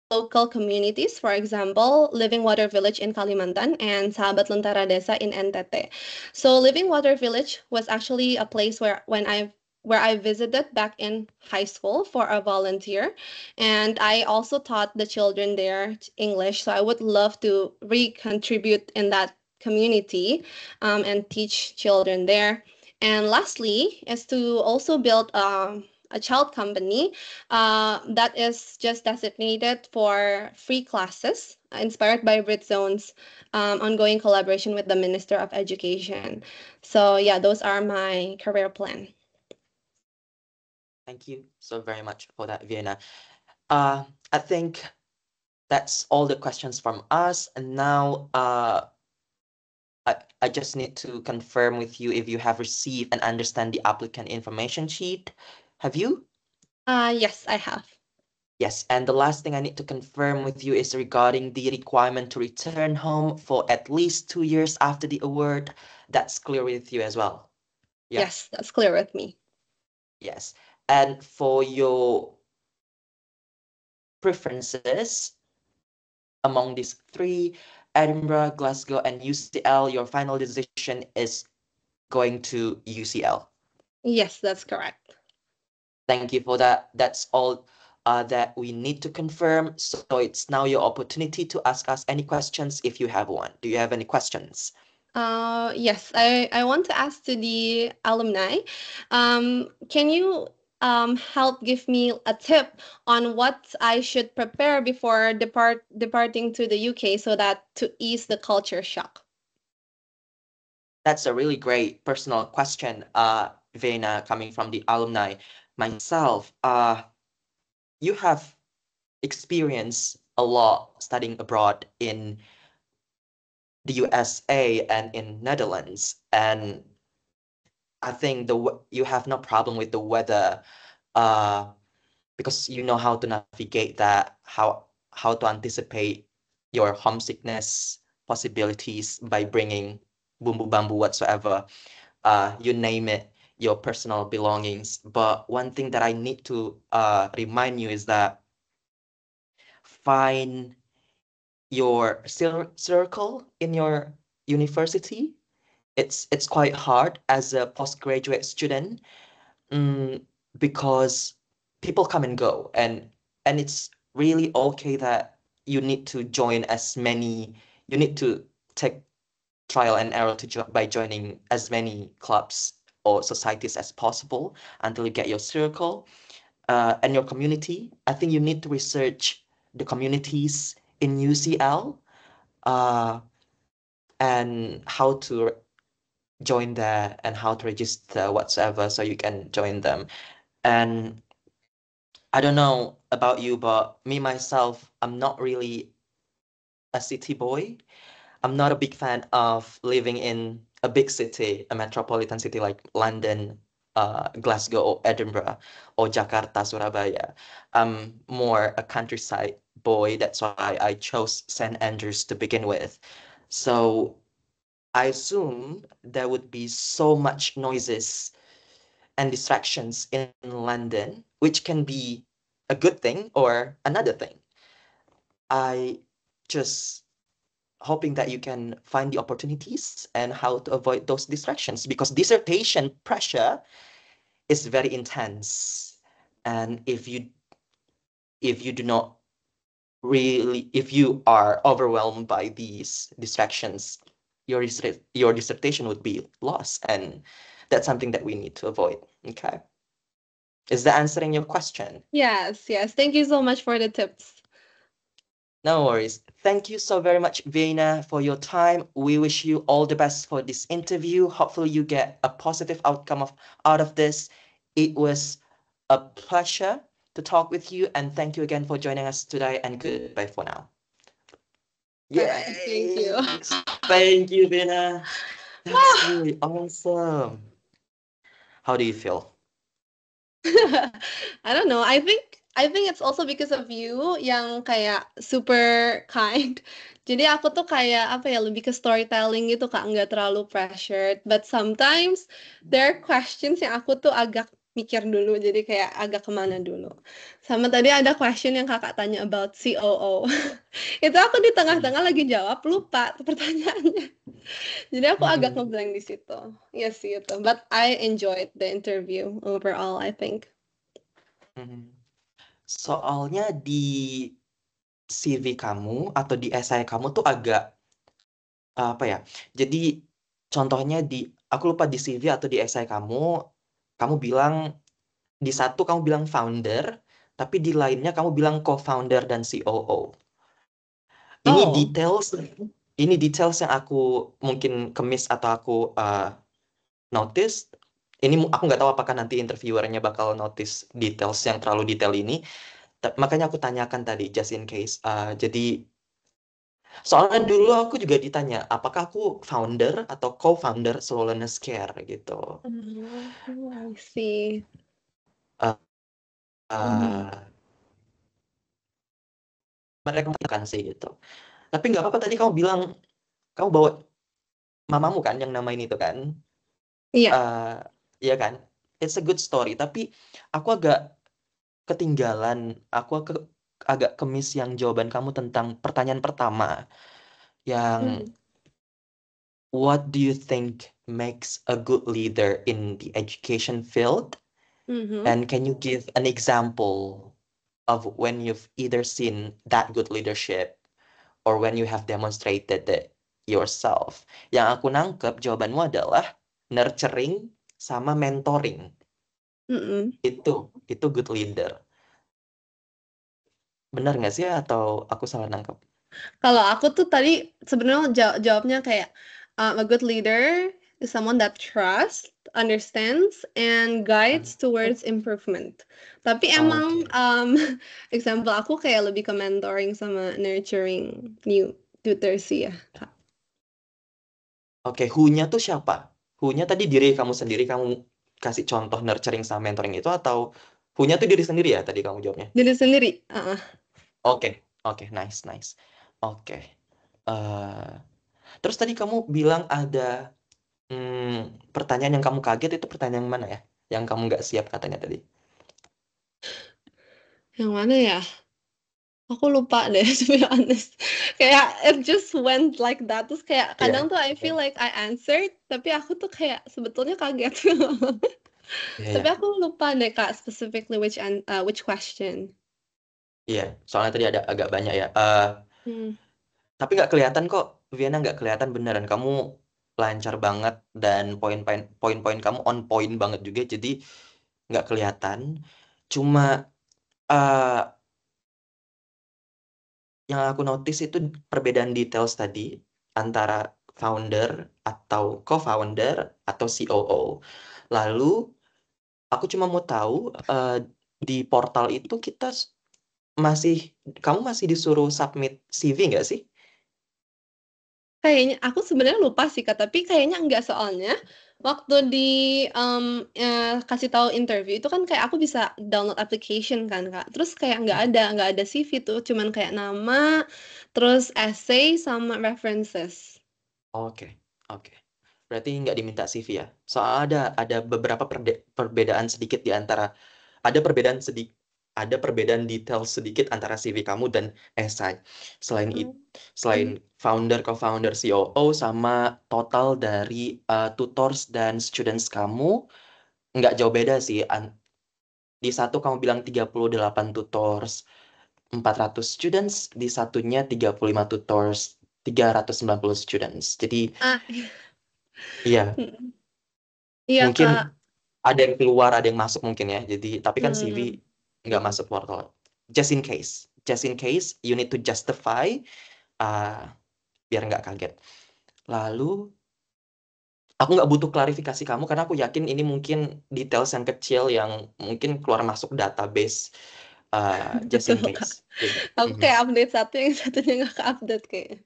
local communities, for example, Living Water Village in Kalimantan and Sahabat Lentera Desa in NTT. So Living Water Village was actually a place where I visited back in high school for a volunteer. And I also taught the children there English. So I would love to recontribute in that community and teach children there. And lastly, is to also build a child company that is just designated for free classes inspired by Britzone's ongoing collaboration with the Minister of Education. So yeah, those are my career plan. Thank you so very much for that, Vienna. I think that's all the questions from us. And now I just need to confirm with you if you have received and understand the applicant information sheet. Have you? Yes, I have. Yes, and the last thing I need to confirm with you is regarding the requirement to return home for at least 2 years after the award. That's clear with you as well. Yeah. Yes, that's clear with me. Yes. And for your preferences among these three, Edinburgh, Glasgow, and UCL, your final decision is going to UCL. Yes, that's correct. Thank you for that. That's all that we need to confirm. So it's now your opportunity to ask us any questions if you have one. Do you have any questions? Yes, I want to ask to the alumni. Can you help give me a tip on what I should prepare before departing to the UK so that to ease the culture shock? That's a really great personal question, Vena, coming from the alumni. Myself, you have experienced a lot studying abroad in the USA and in Netherlands, and I think you have no problem with the weather, because you know how to navigate that, how to anticipate your homesickness possibilities by bringing bumbu bambu whatsoever, you name it, your personal belongings. But one thing that I need to remind you is that find your circle in your university. It's quite hard as a postgraduate student, mm, because people come and go, and it's really okay that you need to join as many. You need to take trial and error by joining as many clubs or societies as possible until you get your circle and your community. I think you need to research the communities in UCL, uh, and how to join there and how to register whatsoever so you can join them. And I don't know about you, but me myself, I'm not really a city boy. I'm not a big fan of living in a big city, a metropolitan city like London, Glasgow, or Edinburgh, or Jakarta, Surabaya. I'm more a countryside boy. That's why I chose St. Andrews to begin with. So I assume there would be so much noises and distractions in London, which can be a good thing or another thing. I just hoping that you can find the opportunities and how to avoid those distractions, because dissertation pressure is very intense. And if you do not really, if you are overwhelmed by these distractions, your dissertation would be lost, and that's something that we need to avoid. Okay, is that answering your question? Yes, yes. Thank you so much for the tips. No worries. Thank you so very much, Vena, for your time. We wish you all the best for this interview. Hopefully you get a positive outcome out of this. It was a pleasure to talk with you, and thank you again for joining us today, and goodbye for now. All right. Thank you. Yay! Thank you, Vena. That's really awesome. How do you feel? I don't know. I think it's also because of you yang kayak super kind. Jadi aku tuh kayak apa ya, lebih ke storytelling gitu Kak, nggak terlalu pressured. But sometimes there are questions yang aku tuh agak mikir dulu, jadi kayak agak kemana dulu. Sama tadi ada question yang Kakak tanya about COO. Itu aku di tengah-tengah lagi jawab, lupa tuh pertanyaannya. Jadi aku agak ngeblank di situ. Yes, gitu. But I enjoyed the interview overall, I think. Soalnya di CV kamu atau di essay kamu tuh agak apa ya? Jadi contohnya aku lupa di CV atau di essay kamu bilang di satu kamu bilang founder, tapi di lainnya kamu bilang co-founder dan COO. Ini Oh. details yang aku mungkin kemis atau aku notice. Ini aku nggak tahu apakah nanti interviewernya bakal notice details yang terlalu detail ini. Makanya aku tanyakan tadi, just in case. Jadi, soalnya dulu aku juga ditanya, apakah aku founder atau co-founder Slowness Care gitu. I see. Uh, Mhm. uh, Mereka mengatakan sih gitu. Tapi nggak apa-apa, tadi kamu bilang, kamu bawa mamamu kan yang namain itu kan? Iya. Uh, iya kan? It's a good story. Tapi aku agak ketinggalan, agak kemis yang jawaban kamu tentang pertanyaan pertama. Yang Mhm. what do you think makes a good leader in the education field? Mhm. And can you give an example of when you've either seen that good leadership or when you have demonstrated it yourself? Yang aku nangkep jawabanmu adalah nurturing sama mentoring. Mhm. Itu good leader. Benar nggak sih atau aku salah nangkep? Kalau aku tuh tadi sebenarnya jawabnya kayak a good leader is someone that trusts, understands, and guides towards improvement. Tapi emang Oke. example aku kayak lebih ke mentoring sama nurturing new tutors sih ya, Kak. Oke, who-nya tuh siapa? Who-nya tadi diri kamu sendiri, kamu kasih contoh nurturing sama mentoring itu, atau who-nya tuh diri sendiri ya tadi kamu jawabnya? Diri sendiri. Oke, oke, nice, nice. Oke. eh Terus tadi kamu bilang ada pertanyaan yang kamu kaget, itu pertanyaan yang mana ya? Yang kamu nggak siap katanya tadi. Yang mana ya? Aku lupa deh, to be honest. Kayak it just went like that. Terus kayak Iya, kadang tuh I iya, feel like I answered, tapi aku tuh kayak sebetulnya kaget. iya, Tapi iya. aku lupa deh Kak, specifically which question. Iya, soalnya tadi ada agak banyak ya. Hmm. Tapi nggak kelihatan kok, Vienna nggak kelihatan beneran. Kamu lancar banget dan poin-poin kamu on point banget juga. Jadi nggak kelihatan. Cuma eh yang aku notice itu perbedaan details tadi antara founder atau co-founder atau COO. Lalu aku cuma mau tahu di portal itu masih kamu masih disuruh submit CV nggak sih? Kayaknya aku sebenarnya lupa sih Kak, tapi kayaknya enggak soalnya waktu kasih tahu interview itu kan kayak aku bisa download application kan Kak. Terus kayak nggak ada CV tuh, cuman kayak nama, terus essay sama references. Oke, oke. Berarti nggak diminta CV ya? Soalnya ada beberapa perbedaan sedikit di antara ada perbedaan detail sedikit antara CV kamu dan esai. Selain itu, Hmm. selain founder, co-founder, COO sama total dari tutors dan students kamu nggak jauh beda sih. Di satu kamu bilang 38 tutors, 400 students, di satunya 35 tutors, 390 students. Jadi Ah, iya, iya mungkin Kak. ada yang keluar, ada yang masuk mungkin ya. Jadi, tapi kan CV Hmm. nggak masuk portal. Just in case, you need to justify uh, biar nggak kaget. Lalu, aku nggak butuh klarifikasi kamu karena aku yakin ini mungkin details yang kecil yang mungkin keluar masuk database. Just in Betul case. Kak. Gitu. Aku Mhm. kayak update satu, yang satunya nggak ke-update kayaknya.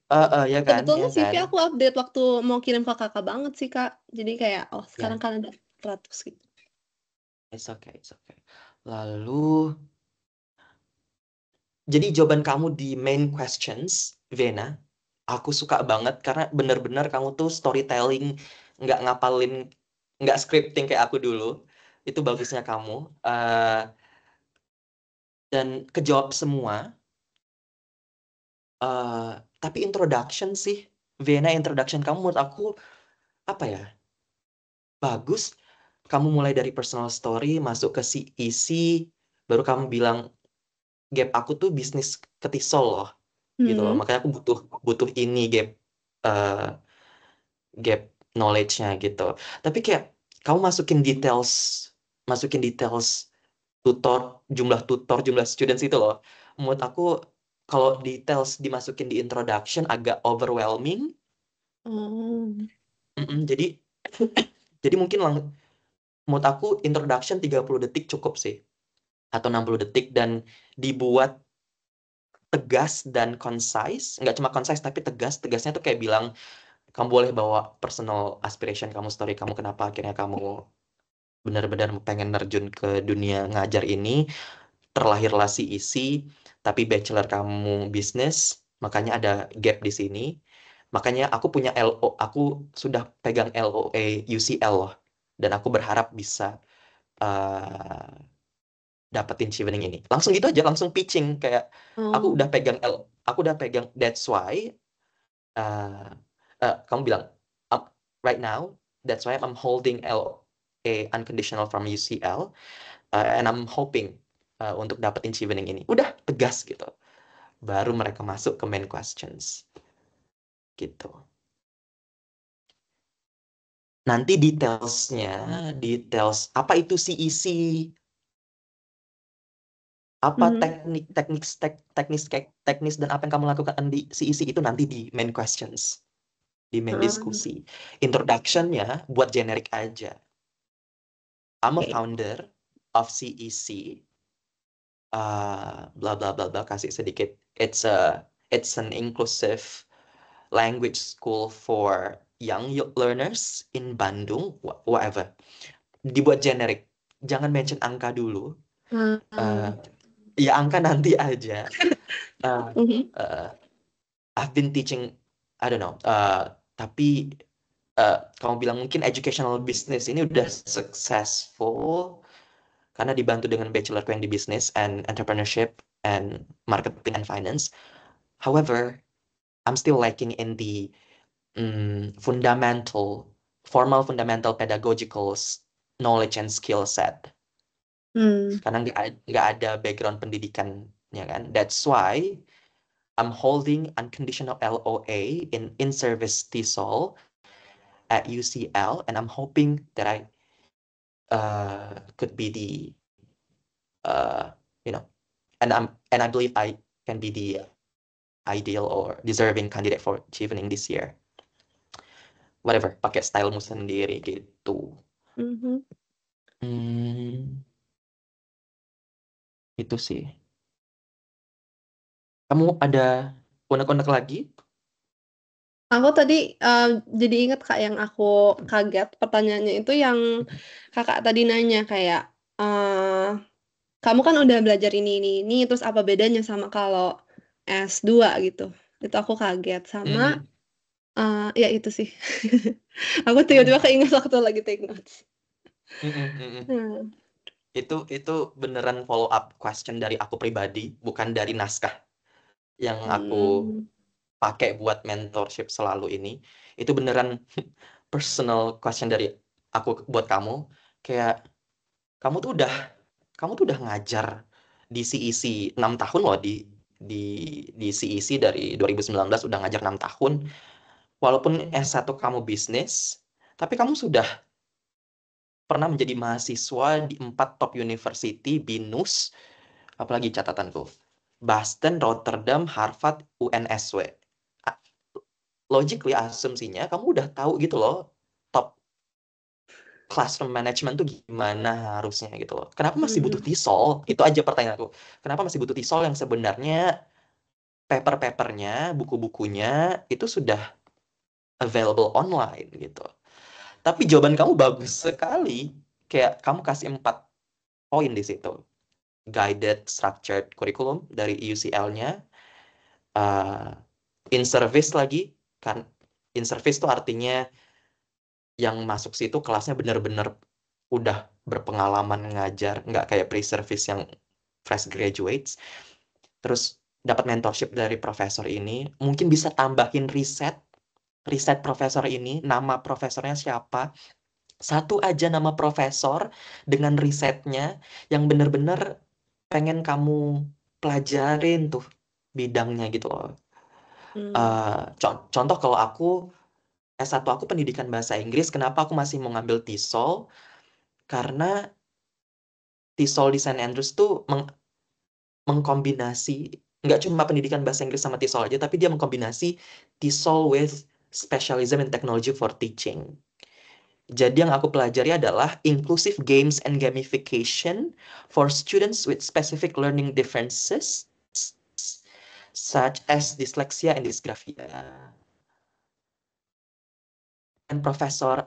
Ya kan, Sebetulnya ya CV kan, aku update waktu mau kirim ke kakak banget sih Kak. Jadi kayak, oh sekarang ya. kan ada 100 gitu. It's okay, it's okay. Lalu, jadi jawaban kamu di main questions, Vena, aku suka banget karena bener-bener kamu tuh storytelling, nggak ngapalin, nggak scripting kayak aku dulu. Itu bagusnya kamu. Eh, dan kejawab semua. eh, tapi introduction sih, Vena, introduction kamu menurut aku apa ya? Bagus. Kamu mulai dari personal story, masuk ke CEC, baru kamu bilang gap aku tuh bisnis ketisol loh, gitu loh. Hmm. Makanya aku butuh butuh ini eh, gap knowledge-nya gitu. Tapi kayak kamu masukin details tutor, jumlah students itu loh. Menurut aku kalau details dimasukin di introduction agak overwhelming. Oh. Jadi jadi mungkin menurut aku introduction 30 detik cukup sih. atau 60 detik dan dibuat tegas dan concise. Nggak cuma concise tapi tegas. Tegasnya tuh kayak bilang, kamu boleh bawa personal aspiration kamu, story kamu, kenapa akhirnya kamu benar-benar pengen nerjun ke dunia ngajar ini. Terlahirlah CEC, tapi bachelor kamu bisnis, makanya ada gap di sini. Makanya aku punya LO, aku sudah pegang LOA UCL loh. Dan aku berharap bisa uh, dapetin Chevening ini. Langsung gitu aja, langsung pitching kayak Oh, aku udah pegang, that's why uh, kamu bilang right now, that's why I'm holding LOA unconditional from UCL, and I'm hoping untuk dapetin Chevening ini. Udah tegas gitu. Baru mereka masuk ke main questions gitu. Nanti details apa itu CEC, apa mhm. teknis dan apa yang kamu lakukan di CEC itu nanti di main questions, di main Ah, diskusi. Introduction-nya buat generic aja. I'm a oke. founder of CEC, bla bla bla bla, kasih sedikit. It's an inclusive language school for young learners in Bandung, whatever. Dibuat generic, jangan mention angka dulu. Ah, Uh, ya angka nanti aja. Uh, mhm. uh, I've been teaching, I don't know, tapi kamu bilang mungkin educational business ini udah successful karena dibantu dengan bachelorku yang di business and entrepreneurship and marketing and finance. However, I'm still lacking in the formal fundamental pedagogical knowledge and skill set. Hmm. Karena nggak ada background pendidikannya kan. That's why I'm holding unconditional LOA in in-service TESOL at UCL, and I'm hoping that I could be the uh, you know, and I believe I can be the ideal or deserving candidate for Chevening this year. Whatever, pakai stylemu sendiri gitu. Mhm. Hmm, itu sih. Kamu ada unek-unek lagi? Aku tadi jadi inget Kak yang aku kaget pertanyaannya itu yang Kakak tadi nanya kayak kamu kan udah belajar ini, terus apa bedanya sama kalau S2 gitu. Itu aku kaget sama Mm-mm. ya itu sih. Aku tiba-tiba Mm-mm. keinget waktu lagi take notes. Mm-mm. Mm-mm. Hmm. Itu beneran follow up question dari aku pribadi, bukan dari naskah yang aku Hmm. pakai buat mentorship selalu ini. Itu beneran personal question dari aku buat kamu. Kayak kamu tuh udah kamu tuh udah ngajar di CEC 6 tahun loh, di di CEC dari 2019 udah ngajar 6 tahun. Walaupun S1 kamu bisnis, tapi kamu sudah pernah menjadi mahasiswa di 4 top university, BINUS, apalagi catatanku, Boston, Rotterdam, Harvard, UNSW. Logically, asumsinya kamu udah tahu gitu loh, top classroom management tuh gimana harusnya gitu loh. Kenapa masih butuh Mhm. TESOL? Itu aja pertanyaanku. Kenapa masih butuh TESOL yang sebenarnya paper-papernya, buku-bukunya itu sudah available online gitu. Tapi jawaban kamu bagus sekali. Kayak kamu kasih 4 poin di situ. Guided structured curriculum dari UCL-nya, in service lagi, kan in service itu artinya yang masuk situ kelasnya benar-benar udah berpengalaman ngajar, nggak kayak pre-service yang fresh graduates. Terus dapat mentorship dari profesor ini, mungkin bisa tambahin riset profesor ini, nama profesornya siapa, satu aja nama profesor dengan risetnya yang benar-benar pengen kamu pelajarin tuh bidangnya gitu loh. Hmm. Contoh kalau aku S1 aku pendidikan bahasa Inggris, kenapa aku masih mau ngambil TESOL? Karena TESOL di St. Andrews tuh mengkombinasi nggak cuma pendidikan bahasa Inggris sama TESOL aja, tapi dia mengkombinasi TESOL with specialism in technology for teaching. Jadi yang aku pelajari adalah inclusive games and gamification for students with specific learning differences such as dyslexia and dysgraphia. Dan Profesor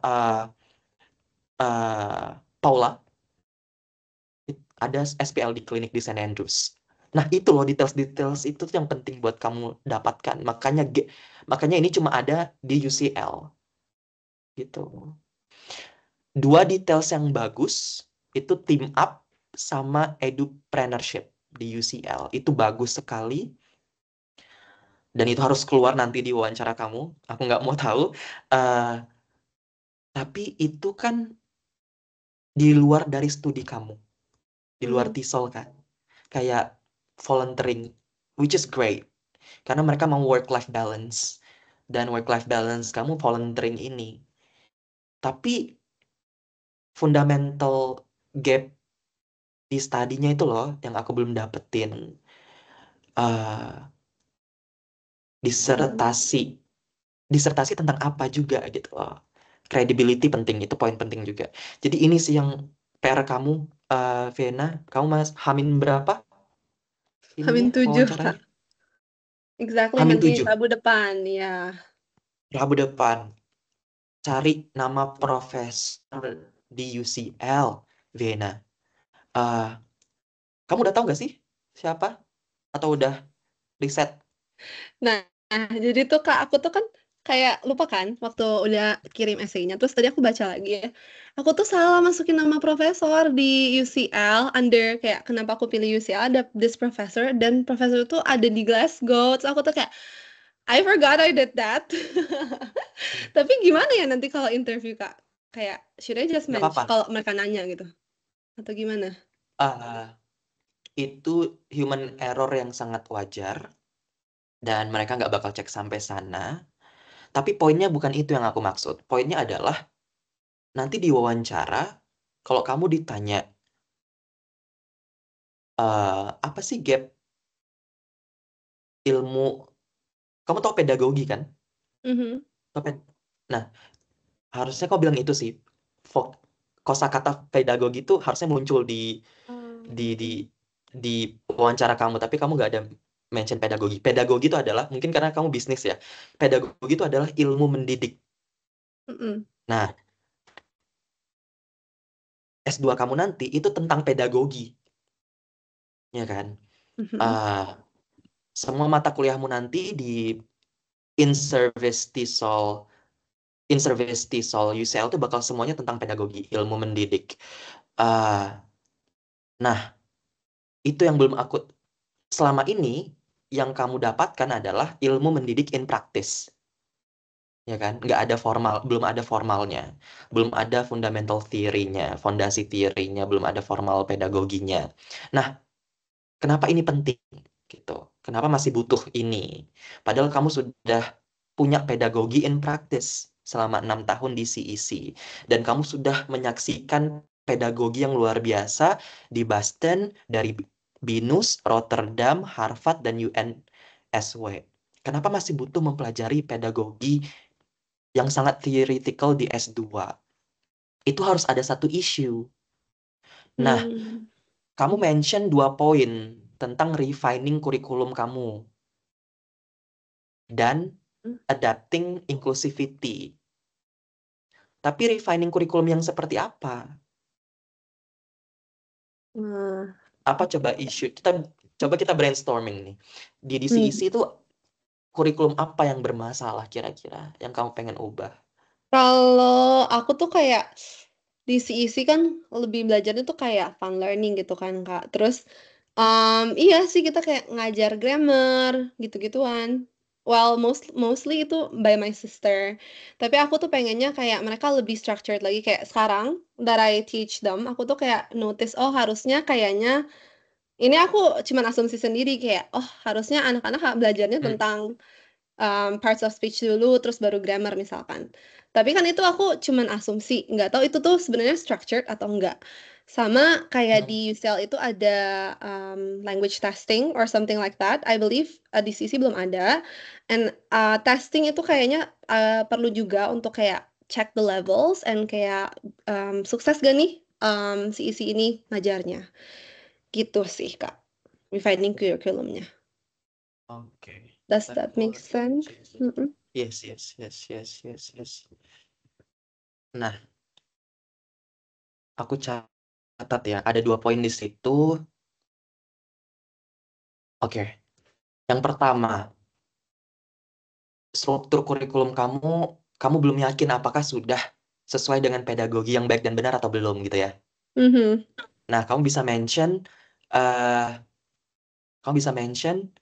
Paula ada SPL di klinik di St. Andrews. Nah itu loh details-details itu tuh yang penting buat kamu dapatkan. Makanya ini cuma ada di UCL gitu. Dua details yang bagus itu team up sama edupreneurship di UCL. Itu bagus sekali. Dan itu harus keluar nanti di wawancara kamu. Aku nggak mau tahu. Eh, tapi itu kan di luar dari studi kamu. Di luar Mhm. TESOL kan. Kayak volunteering, which is great. Karena mereka mau work-life balance. Dan work-life balance kamu volunteering ini. Tapi fundamental gap di studinya itu loh yang aku belum dapetin. eh Mhm. disertasi. Disertasi tentang apa juga gitu loh. Credibility penting, itu poin penting juga. Jadi ini sih yang PR kamu, Vena. Kamu Hamin berapa Hamin ininya 7, Kak. wawancaranya? Exactly, Hamin hari 7, Rabu depan, ya. Rabu depan. Cari nama profesor di UCL, Vena. Eh, kamu udah tahu gak sih siapa? Atau udah riset? Nah, jadi tuh Kak, aku tuh kan kayak lupa kan waktu udah kirim esainya. Terus tadi aku baca lagi ya. Aku tuh salah masukin nama profesor di UCL under kayak kenapa aku pilih UCL ada this professor dan profesor itu ada di Glasgow. Terus aku tuh kayak I forgot I did that. Tapi gimana ya nanti kalau interview Kak? Kayak should I just Nggak mention apa-apa. kalau mereka nanya gitu atau gimana? Eh, itu human error yang sangat wajar. Dan mereka nggak bakal cek sampai sana. Tapi poinnya bukan itu yang aku maksud. Poinnya adalah nanti di wawancara, kalau kamu ditanya, apa sih gap ilmu, kamu tahu pedagogi kan? Mhm. Nah, harusnya kau bilang itu sih. Fok- Kosakata pedagogi itu harusnya muncul di di di wawancara kamu, tapi kamu nggak ada mention pedagogi. Pedagogi itu adalah, mungkin karena kamu bisnis ya, pedagogi itu adalah ilmu mendidik. Mhm. Nah, S2 kamu nanti itu tentang pedagogi, ya kan? Mhm. Eh, semua mata kuliahmu nanti di in-service TESOL, in-service TESOL UCL itu bakal semuanya tentang pedagogi, ilmu mendidik. Eh, nah, itu yang belum aku, selama ini yang kamu dapatkan adalah ilmu mendidik in practice. Ya kan? Nggak ada formal, belum ada formalnya. Belum ada fundamental theory-nya, fondasi teorinya, belum ada formal pedagoginya. Nah, kenapa ini penting? Gitu. Kenapa masih butuh ini? Padahal kamu sudah punya pedagogi in practice selama 6 tahun di CEC. Dan kamu sudah menyaksikan pedagogi yang luar biasa di Boston, dari BINUS, Rotterdam, Harvard, dan UNSW. Kenapa masih butuh mempelajari pedagogi yang sangat theoretical di S2? Itu harus ada satu isu. Nah, Hmm. kamu mention 2 poin tentang refining kurikulum kamu dan adapting inclusivity. Tapi refining kurikulum yang seperti apa? Nah. Apa coba isu? Coba kita brainstorming nih. Di Hmm. DCEC itu kurikulum apa yang bermasalah kira-kira yang kamu pengen ubah? Kalau aku tuh kayak di CEC kan lebih belajarnya tuh kayak fun learning gitu kan Kak. Terus iya sih kita kayak ngajar grammar gitu-gituan. Well, mostly itu by my sister. Tapi aku tuh pengennya kayak mereka lebih structured lagi kayak sekarang that I teach them, aku tuh kayak notice oh harusnya kayaknya ini aku cuman asumsi sendiri kayak oh harusnya anak-anak belajarnya Hmm. tentang parts of speech dulu, terus baru grammar misalkan. Tapi kan itu aku cuman asumsi, nggak tahu itu tuh sebenarnya structured atau enggak. Sama kayak Hmm. di UCL itu ada language testing or something like that. I believe di sisi belum ada. And testing itu kayaknya perlu juga untuk kayak check the levels and kayak sukses gak nih si isi ini ngajarnya. Gitu sih, Kak. Refining curriculumnya. Oke. Does that Level make sense? Mm-mm. yes, yes, yes, yes, yes, yes. Nah, aku catat ya, ada 2 poin di situ. Oke, yang pertama, struktur kurikulum kamu belum yakin apakah sudah sesuai dengan pedagogi yang baik dan benar atau belum gitu ya. Mhm. Nah, eh kamu bisa mention,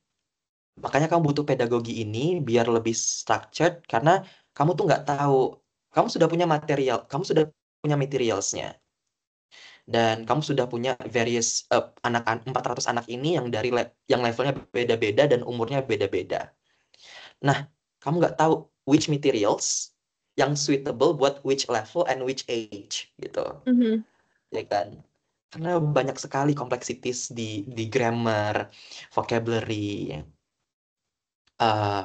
makanya kamu butuh pedagogi ini biar lebih structured karena kamu tuh nggak tahu, kamu sudah punya materialsnya. Dan kamu sudah punya various anak 400 anak ini yang yang levelnya beda-beda dan umurnya beda-beda. Nah, kamu nggak tahu which materials yang suitable buat which level and which age gitu, Mhm. ya kan? Karena banyak sekali complexities di grammar, vocabulary,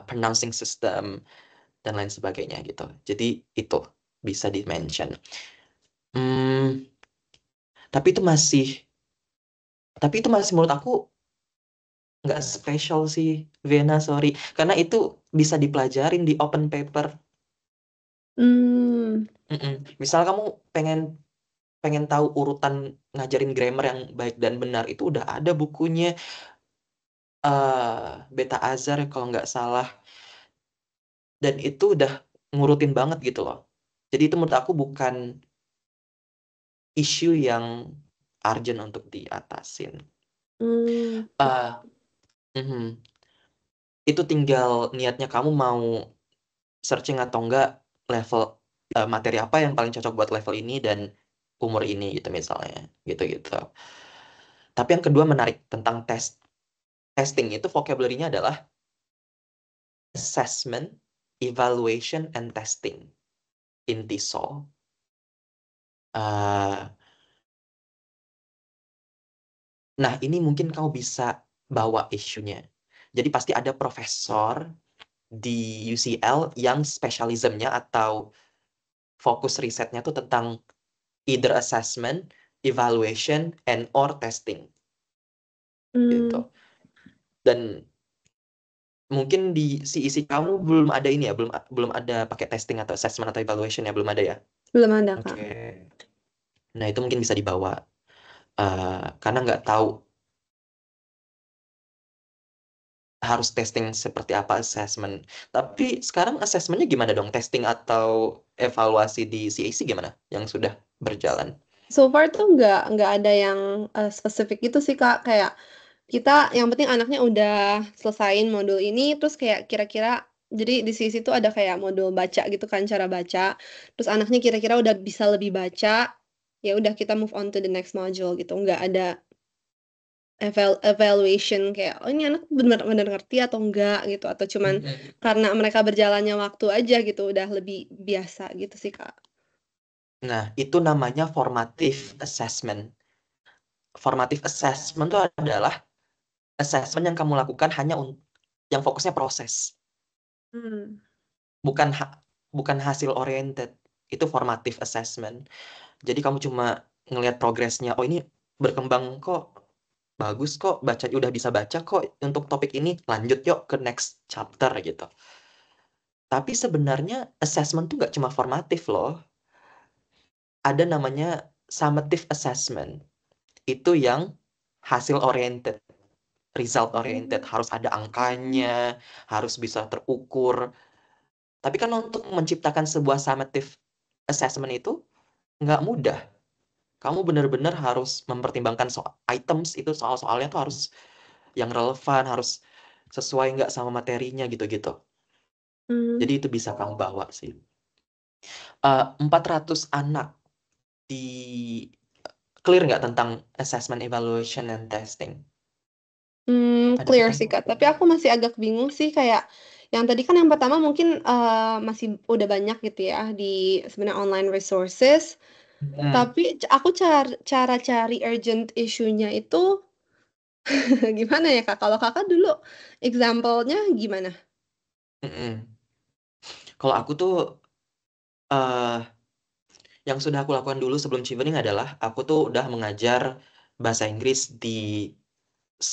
pronouncing system dan lain sebagainya gitu. Jadi itu bisa di-mention. Hmm, tapi itu masih menurut aku nggak spesial sih, Vena, sorry. Karena itu bisa dipelajarin di open paper. Hmm. Mm-mm. Misal kamu pengen pengen tahu urutan ngajarin grammar yang baik dan benar, itu udah ada bukunya, Beta Azhar kalau nggak salah. Dan itu udah ngurutin banget gitu loh. Jadi itu menurut aku bukan isu yang urgent untuk diatasin. Hmm. Eh, mhm. Itu tinggal niatnya kamu mau searching atau enggak level materi apa yang paling cocok buat level ini dan umur ini gitu misalnya gitu-gitu. Tapi yang kedua menarik tentang testing itu vocabulary-nya adalah assessment, evaluation, and testing. Inti soal. Eh, nah ini mungkin kau bisa bawa isunya. Jadi pasti ada profesor di UCL yang spesialismenya atau fokus risetnya tuh tentang either assessment, evaluation, and or testing gitu. Hmm. Dan mungkin di CEC kamu belum ada ini ya, belum belum ada pakai testing atau assessment atau evaluation ya, belum ada ya. Belum ada, Oke. Kak. Nah itu mungkin bisa dibawa. Karena nggak tahu harus testing seperti apa assessment. Tapi sekarang assessmentnya gimana dong? Testing atau evaluasi di CEC gimana yang sudah berjalan? So far tuh nggak ada yang spesifik gitu sih, Kak. Kayak kita yang penting anaknya udah selesain modul ini, terus kayak kira-kira jadi di sisi itu ada kayak modul baca gitu kan, cara baca. Terus anaknya kira-kira udah bisa lebih baca, ya udah kita move on to the next module gitu. Nggak ada evaluation kayak oh ini anak benar-benar ngerti atau enggak gitu atau cuman Mhm. karena mereka berjalannya waktu aja gitu udah lebih biasa gitu sih, Kak. Nah, itu namanya formative assessment. Formative assessment itu adalah assessment yang kamu lakukan hanya yang fokusnya proses, Hmm. bukan bukan hasil oriented. Itu formative assessment. Jadi kamu cuma ngelihat progresnya. Oh ini berkembang kok, bagus kok, udah bisa baca kok untuk topik ini. Lanjut yuk ke next chapter gitu. Tapi sebenarnya assessment tuh nggak cuma formatif loh. Ada namanya summative assessment. Itu yang hasil oriented, result oriented. Harus ada angkanya, harus bisa terukur. Tapi kan untuk menciptakan sebuah summative assessment itu nggak mudah. Kamu benar-benar harus mempertimbangkan soal items itu, soal-soalnya tuh harus yang relevan, harus sesuai nggak sama materinya gitu-gitu. Hmm. Jadi itu bisa kamu bawa sih. 400 anak di clear nggak tentang assessment, evaluation, and testing? Ada Clear sih, Kak. Tapi pertanyaan? aku masih agak bingung sih kayak yang tadi kan yang pertama mungkin masih udah banyak gitu ya di sebenarnya online resources. Hmm. Tapi aku cara cari urgent issue-nya itu gimana ya, Kak? Kalau Kakak dulu example-nya gimana? Mm-mm. Kalau aku tuh eh yang sudah aku lakukan dulu sebelum Chevening adalah aku tuh udah mengajar bahasa Inggris di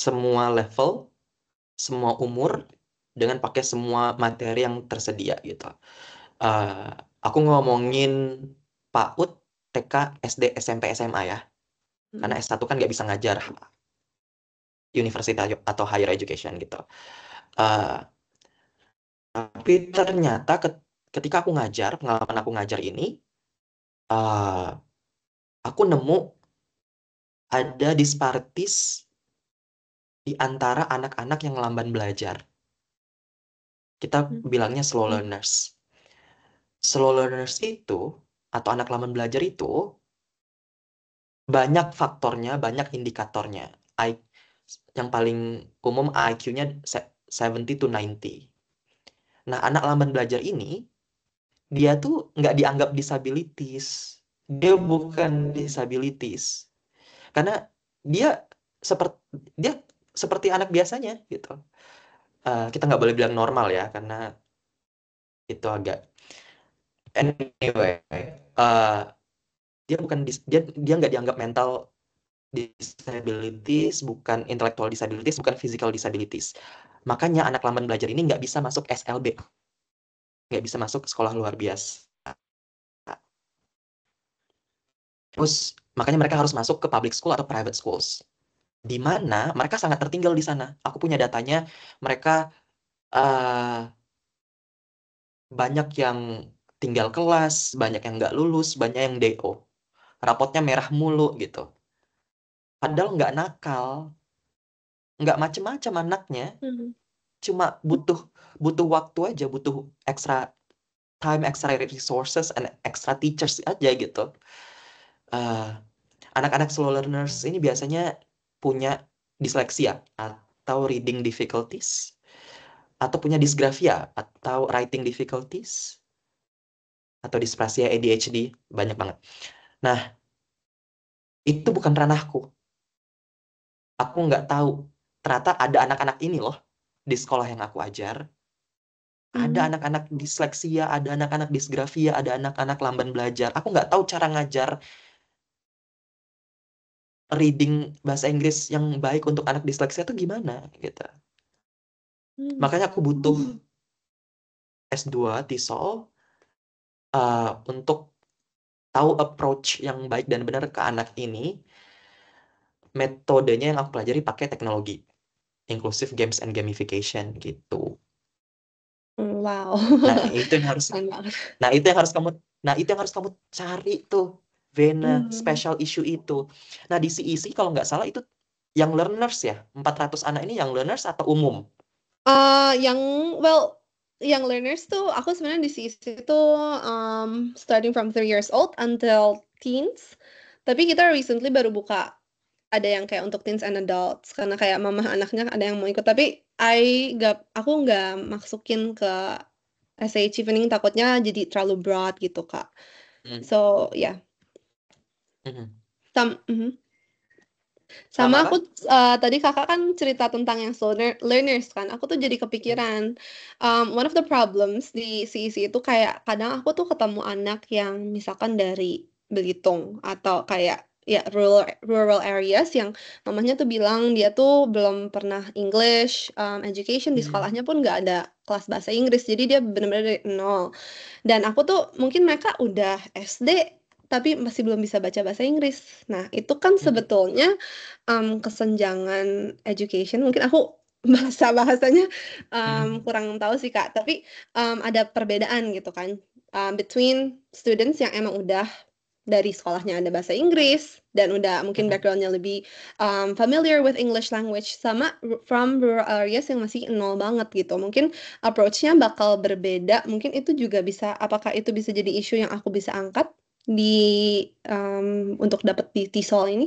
semua level, semua umur, dengan pakai semua materi yang tersedia gitu. Eh, aku ngomongin PAUD, TK, SD, SMP, SMA ya. Karena Hmm. S1 kan nggak bisa ngajar universitas atau higher education gitu. Eh, tapi ternyata ketika aku ngajar, pengalaman aku ngajar ini, eh, aku nemu ada disparities di antara anak-anak yang lamban belajar. Kita bilangnya slow learners. Slow learners itu, atau anak lamban belajar itu, banyak faktornya, banyak indikatornya. Yang paling umum IQ-nya 70 to 90. Nah, anak lamban belajar ini, dia tuh nggak dianggap disabilities. Dia bukan disabilities. Karena dia seperti dia seperti anak biasanya gitu. Kita nggak boleh bilang normal ya, karena itu agak anyway. Dia bukan dia nggak dianggap mental disabilities, bukan intellectual disabilities, bukan physical disabilities. Makanya anak lamban belajar ini nggak bisa masuk SLB, nggak bisa masuk sekolah luar biasa. Terus makanya mereka harus masuk ke public school atau private schools, di mana mereka sangat tertinggal di sana. Aku punya datanya, mereka eh, banyak yang tinggal kelas, banyak yang nggak lulus, banyak yang DO. Rapotnya merah mulu gitu. Padahal nggak nakal, nggak macem-macem anaknya, Hmm. cuma butuh butuh waktu aja, butuh extra time, extra resources, and extra teachers aja gitu. Eh, Anak-anak slow learners ini biasanya punya disleksia atau reading difficulties, atau punya dysgraphia atau writing difficulties, atau dyspraxia ADHD, banyak banget. Nah, itu bukan ranahku. Aku nggak tahu. Ternyata ada anak-anak ini loh di sekolah yang aku ajar. Ada Hmm. anak-anak disleksia, ada anak-anak dysgraphia, ada anak-anak lamban belajar. Aku nggak tahu cara ngajar reading bahasa Inggris yang baik untuk anak disleksia itu gimana gitu. Hmm. Makanya aku butuh S2 TESOL untuk tahu approach yang baik dan benar ke anak ini. Metodenya yang aku pelajari pakai teknologi, inclusive games and gamification gitu. Wow. Nah, itu yang harus Keren banget. nah itu yang harus kamu nah itu yang harus kamu cari tuh, Vena, Hmm. special issue itu. Nah, di CEC kalau nggak salah itu yang learners ya, 400 anak ini yang learners atau umum? Yang well, yang learners tuh aku sebenarnya di sisi tuh starting from 3 years old until teens. Tapi kita recently baru buka ada yang kayak untuk teens and adults karena kayak mama anaknya ada yang mau ikut. Tapi aku nggak masukin ke essay chevening takutnya jadi terlalu broad gitu Kak. Hmm. So yeah, Mhm. mhm. Sama Sama apa? aku tadi kakak kan cerita tentang yang slow learners kan. Aku tuh jadi Hmm. kepikiran, one of the problems di CEC itu kayak kadang aku tuh ketemu anak yang misalkan dari Belitung atau kayak ya rural rural areas yang mamanya tuh bilang dia tuh belum pernah English education di Iya. sekolahnya pun nggak ada kelas bahasa Inggris. Jadi dia benar-benar dari nol. Dan aku tuh mungkin mereka udah SD tapi masih belum bisa baca bahasa Inggris. Nah, itu kan Mhm. sebetulnya kesenjangan education. Mungkin aku bahasanya Mhm. kurang tahu sih Kak. Tapi ada perbedaan gitu kan between students yang emang udah dari sekolahnya ada bahasa Inggris dan udah mungkin Mhm. backgroundnya lebih familiar with English language sama from rural areas yang masih nol banget gitu. Mungkin approach-nya bakal berbeda. Mungkin itu juga bisa, apakah itu bisa jadi isu yang aku bisa angkat di untuk dapat di TESOL ini?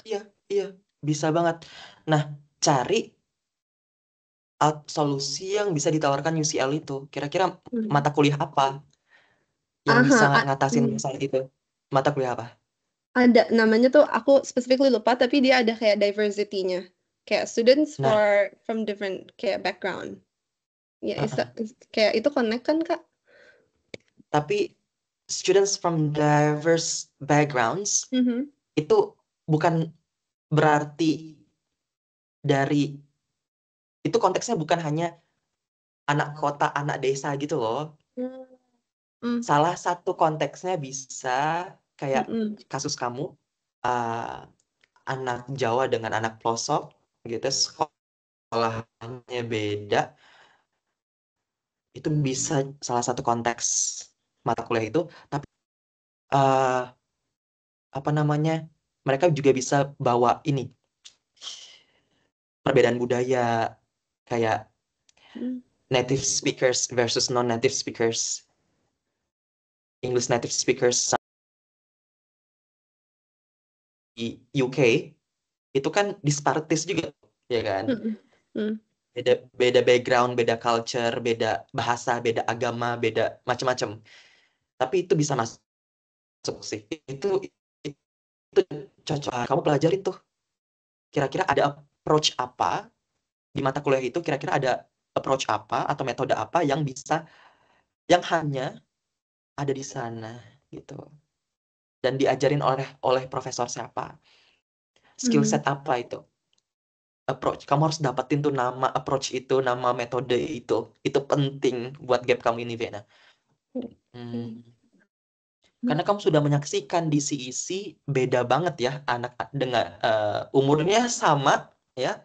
Iya, iya, bisa banget. Nah, cari solusi yang bisa ditawarkan UCL itu. Kira-kira Hmm. mata kuliah apa yang bisa Aha, ngatasin masalah itu? Mata kuliah apa? ada namanya tuh aku specifically lupa tapi dia ada kayak diversity-nya. Kayak students Nah, from different kayak background. Ya, uh-uh. kayak itu connect kan Kak? Tapi students from diverse backgrounds Mhm. itu bukan berarti dari itu konteksnya bukan hanya anak kota, anak desa gitu loh. Hmm. Salah satu konteksnya bisa kayak Mm-mm. kasus kamu, uh, anak Jawa dengan anak pelosok gitu, sekolahnya beda, itu bisa salah satu konteks mata kuliah itu. Tapi uh, apa namanya, mereka juga bisa bawa ini perbedaan budaya, kayak Mm. native speakers versus non-native speakers, English native speakers di UK itu kan disparities juga, ya kan? Mm-mm. Mm. Beda beda background, beda culture, beda bahasa, beda agama, beda macam-macam. Tapi itu bisa masuk sih. Itu cocok. Kamu pelajarin tuh. Kira-kira ada approach apa di mata kuliah itu? Kira-kira ada approach apa atau metode apa yang bisa, yang hanya ada di sana gitu. Dan diajarin oleh profesor siapa? Skill Mm. set apa itu? Approach. Kamu harus dapetin tuh nama approach itu, nama metode itu. Itu penting buat gap kamu ini, Vena. Mm. Hmm. Karena kamu sudah menyaksikan di CEC beda banget ya anak dengan umurnya sama ya.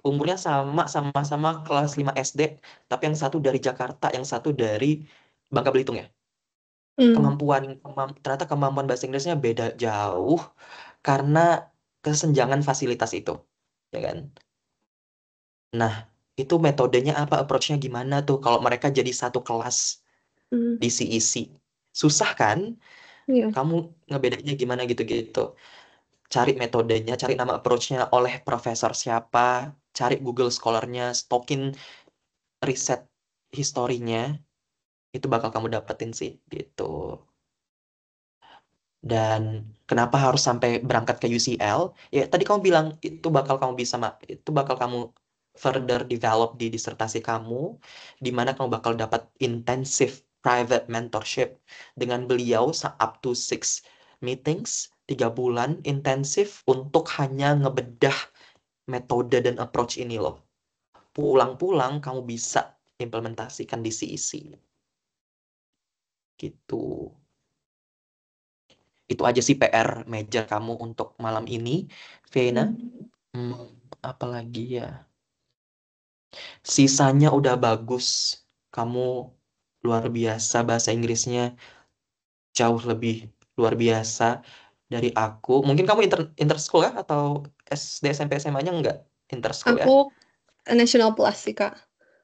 Umurnya sama-sama kelas 5 SD, tapi yang satu dari Jakarta, yang satu dari Bangka Belitung ya. Mm. Ternyata kemampuan bahasa Inggrisnya beda jauh karena kesenjangan fasilitas itu, ya kan? Nah, itu metodenya apa, approach-nya gimana tuh kalau mereka jadi satu kelas Mm. di CEC? Susah kan? Iya. Kamu ngebedainnya gimana gitu-gitu. Cari metodenya, cari nama approach-nya oleh profesor siapa, cari Google Scholar-nya, stokin riset historinya, itu bakal kamu dapetin sih gitu. Dan kenapa harus sampai berangkat ke UCL? Ya tadi kamu bilang itu bakal kamu further develop di disertasi kamu, di mana kamu bakal dapat intensive private mentorship dengan beliau up to 6 meetings, 3 bulan intensif untuk hanya ngebedah metode dan approach ini loh. Pulang-pulang kamu bisa implementasikan di CEC gitu. Itu aja sih PR major kamu untuk malam ini, Vena. Mm. Hmm, apalagi ya? Sisanya udah bagus. Kamu luar biasa, bahasa Inggrisnya jauh lebih luar biasa dari aku. Mungkin kamu interschool ya, atau SD SMP SMA-nya enggak interschool ya? Aku National Plus sih, Kak.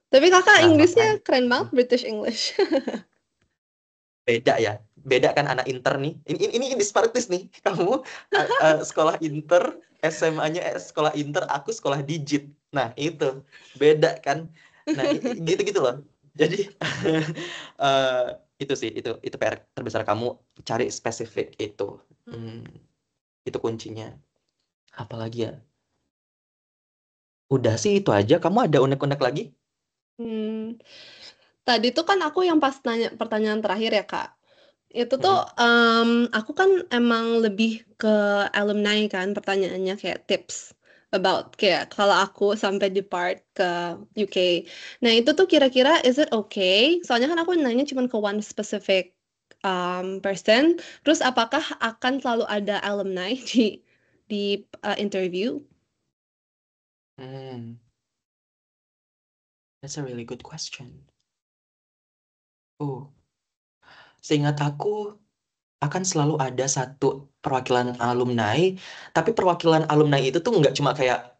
Tapi kakak Nah, Inggrisnya makanya keren banget, British English. beda ya. Beda kan anak inter nih. Ini disparities nih. Kamu sekolah inter, SMA-nya sekolah inter, aku sekolah digit. Nah, itu beda kan. Nah, gitu-gitu loh. Jadi eh, itu sih, itu PR terbesar kamu, cari spesifik itu. Hmm, itu kuncinya. Apalagi ya? Udah sih itu aja. Kamu ada unek-unek lagi? Hmm. Tadi tuh kan aku yang pas nanya pertanyaan terakhir ya, Kak. Itu tuh Mm-mm. aku kan emang lebih ke alumni kan pertanyaannya kayak tips about kayak kalau aku sampai depart ke UK. Nah, itu tuh kira-kira is it okay? Soalnya kan aku nanya cuma ke one specific person. Terus apakah akan selalu ada alumni di interview? Hmm, that's a really good question. Oh, seingat aku akan selalu ada satu perwakilan alumni, tapi perwakilan alumni itu tuh nggak cuma kayak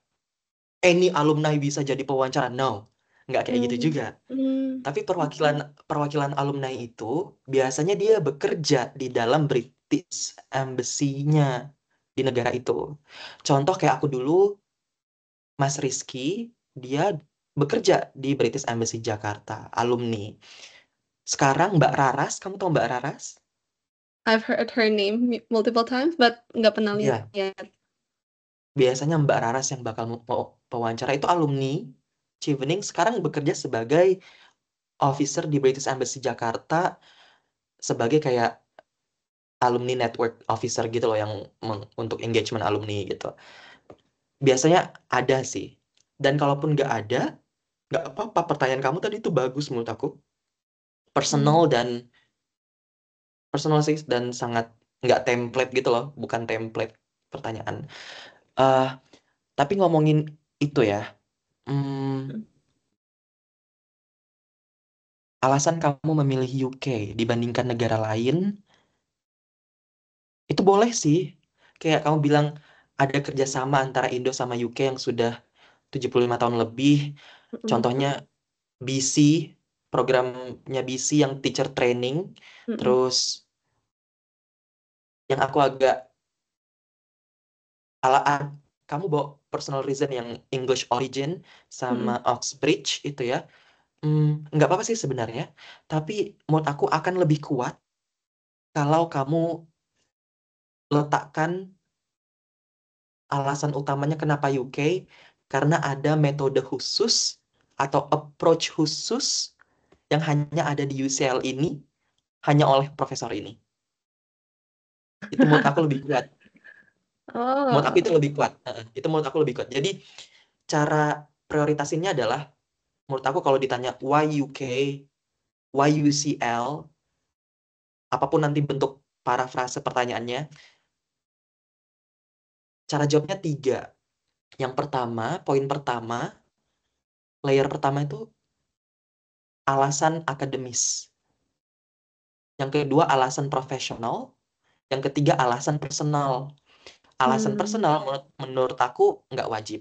any alumni bisa jadi pewawancara, no, nggak kayak gitu Hmm. juga. Hmm. Tapi perwakilan perwakilan alumni itu biasanya dia bekerja di dalam British Embassy-nya di negara itu. Contoh kayak aku dulu, Mas Rizky, dia bekerja di British Embassy Jakarta, alumni. Sekarang Mbak Raras, kamu tahu Mbak Raras? I've heard her name multiple times, but nggak pernah Iya, lihat. biasanya Mbak Raras yang bakal mau wawancara itu alumni Chevening, sekarang bekerja sebagai officer di British Embassy Jakarta, sebagai kayak alumni network officer gitu loh yang untuk engagement alumni gitu. Biasanya ada sih. Dan kalaupun nggak ada, nggak apa-apa. Pertanyaan kamu tadi itu bagus menurut aku. Hmm. Personal sih dan sangat nggak template gitu loh, bukan template pertanyaan. Eh, tapi ngomongin itu ya, hmm, alasan kamu memilih UK dibandingkan negara lain, itu boleh sih. Kayak kamu bilang ada kerjasama antara Indo sama UK yang sudah 75 tahun lebih. Mm-mm. Contohnya BC, programnya BC yang teacher training. Mm-mm. Terus yang aku agak ala kamu bawa personal reason yang English origin sama Mm-mm. Oxbridge itu ya. Nggak apa-apa sih sebenarnya. Tapi menurut aku akan lebih kuat kalau kamu letakkan alasan utamanya kenapa UK, karena ada metode khusus atau approach khusus yang hanya ada di UCL ini, hanya oleh profesor ini. Itu menurut aku lebih kuat. Menurut aku itu Oh, lebih kuat. Itu menurut aku lebih kuat. Jadi cara prioritasinnya adalah, menurut aku kalau ditanya why UK, why UCL, apapun nanti bentuk parafrase pertanyaannya, cara jawabnya tiga. Yang pertama, poin pertama, layer pertama itu alasan akademis. Yang kedua, alasan profesional. Yang ketiga, alasan personal. Alasan hmm. personal menurut aku nggak wajib.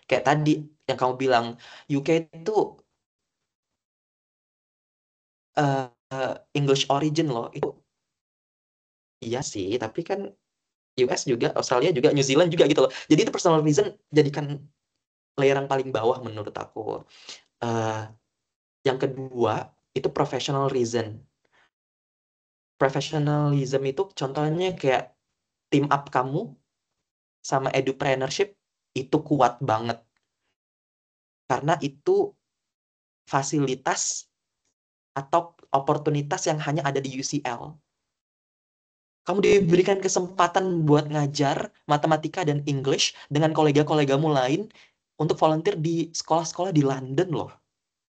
Kayak tadi yang kamu bilang, UK itu English origin loh. Itu iya sih, tapi kan US juga, Australia juga, New Zealand juga gitu loh. Jadi itu personal reason jadikan layer yang paling bawah menurut aku. Eh, yang kedua, itu professional reason. Professionalism itu contohnya kayak team up kamu sama edupreneurship itu kuat banget. Karena itu fasilitas atau oportunitas yang hanya ada di UCL. Kamu diberikan kesempatan buat ngajar matematika dan English dengan kolega-kolegamu lain untuk volunteer di sekolah-sekolah di London loh.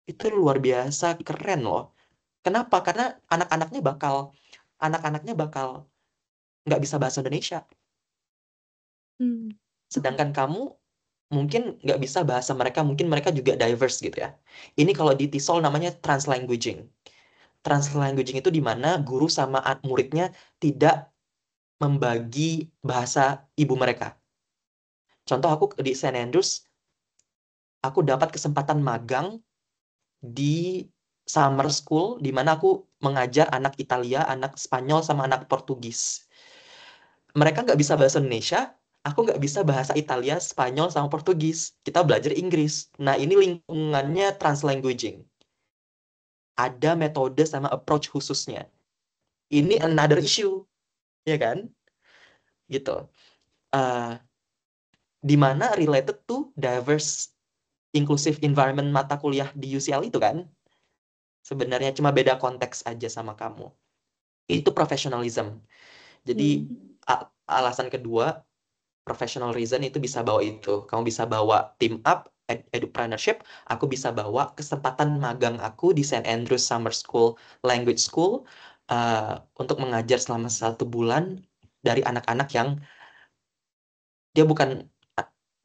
Itu luar biasa keren loh. Kenapa? Karena anak-anaknya bakal nggak bisa bahasa Indonesia. Hmm. Sedangkan kamu mungkin nggak bisa bahasa mereka, mungkin mereka juga diverse gitu ya. Ini kalau di TESOL namanya translanguaging. Translanguaging itu di mana guru sama muridnya tidak membagi bahasa ibu mereka. Contoh aku di St. Andrews, aku dapat kesempatan magang di summer school di mana aku mengajar anak Italia, anak Spanyol, sama anak Portugis. Mereka nggak bisa bahasa Indonesia, aku nggak bisa bahasa Italia, Spanyol, sama Portugis. Kita belajar Inggris. Nah, ini lingkungannya translanguaging. Ada metode sama approach khususnya. Ini another issue, ya kan? Gitu. Eh, di mana related to diverse inclusive environment mata kuliah di UCL itu kan? Sebenarnya cuma beda konteks aja sama kamu. Itu professionalism. Jadi Hmm. alasan kedua, professional reason itu bisa bawa itu. Kamu bisa bawa team up, edupreneurship. Aku bisa bawa kesempatan magang aku di St. Andrews Summer School Language School untuk mengajar selama 1 bulan dari anak-anak yang dia bukan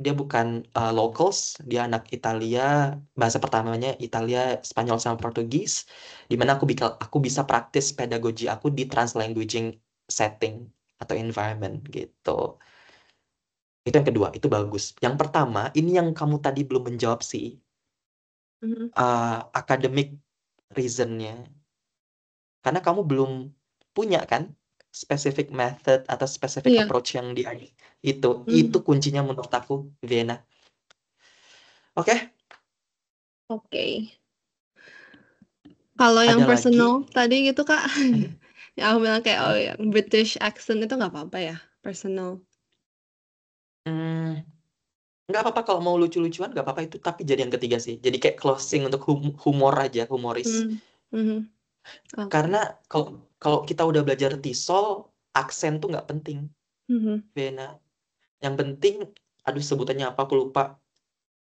dia bukan locals, dia anak Italia, bahasa pertamanya Italia, Spanyol sama Portugis, di mana aku bisa praktis pedagogi aku di translanguaging setting atau environment gitu. Itu yang kedua, itu bagus. Yang pertama, ini yang kamu tadi belum menjawab sih, Mhm. academic reasonnya. Karena kamu belum punya kan specific method atau specific Iya. approach yang di itu Hmm. kuncinya menurut aku, Vienna. Oke, Oke. Kalau yang ada lagi. personal tadi gitu Kak, Mhm, yang aku bilang kayak oh mhm. ya British accent itu nggak apa-apa ya personal. Hmm, nggak apa-apa kalau mau lucu-lucuan, nggak apa-apa itu. Tapi jadi yang ketiga sih. Jadi kayak closing untuk humor aja, humoris. Hmm. Mhm. Oke. Karena kalau kalau kita udah belajar TESOL, aksen tuh nggak penting, Mhm. Vena. Yang penting, aduh sebutannya apa, aku lupa.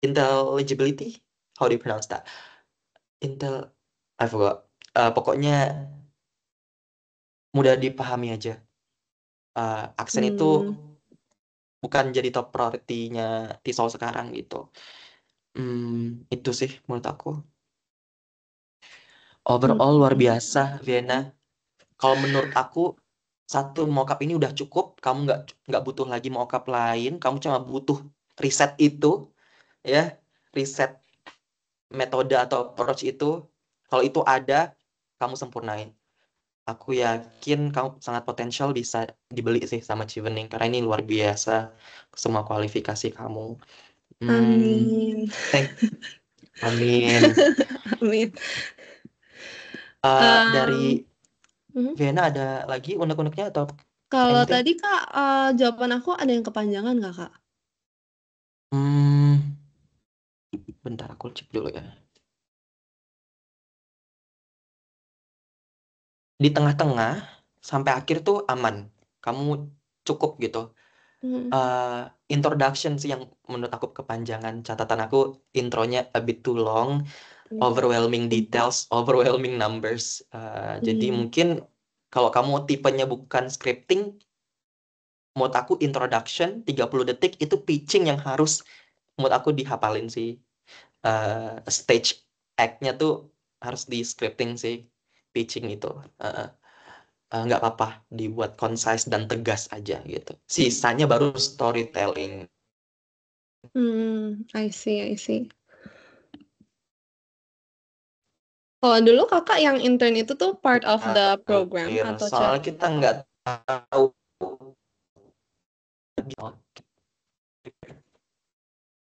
Intelligibility? How do you pronounce that? I forgot. Pokoknya mudah dipahami aja. Aksen itu Hmm. bukan jadi top priority-nya TESOL sekarang gitu. Itu sih menurut aku. Overall luar Hmm. biasa, Vienna. Kalau menurut aku, satu mockup ini udah cukup. Kamu nggak butuh lagi mockup lain. Kamu cuma butuh riset itu, ya, riset metode atau approach itu. Kalau itu ada, kamu sempurnain. Aku yakin kamu sangat potensial bisa dibeli sih sama Chevening karena ini luar biasa semua kualifikasi kamu. Amin. Thank, amin. Amin. Dari Mhm. Vienna ada lagi unek-uneknya atau Kalau anything? tadi Kak, jawaban aku ada yang kepanjangan nggak Kak? Hmm, bentar aku cek dulu ya. Di tengah-tengah sampai akhir tuh aman. Kamu cukup gitu. Mhm. Introduction sih yang menurut aku kepanjangan. Catatan aku intronya a bit too long, overwhelming details, overwhelming numbers. Jadi Hmm. mungkin kalau kamu tipenya bukan scripting, menurut aku introduction 30 detik itu pitching yang harus menurut aku dihafalin sih. Stage act-nya tuh harus di scripting sih, pitching itu. Uh, nggak apa-apa dibuat concise dan tegas aja gitu. Sisanya baru storytelling. I see, I see. Kalau dulu kakak yang intern itu tuh part of the program Clear. atau Soalnya kita nggak tahu.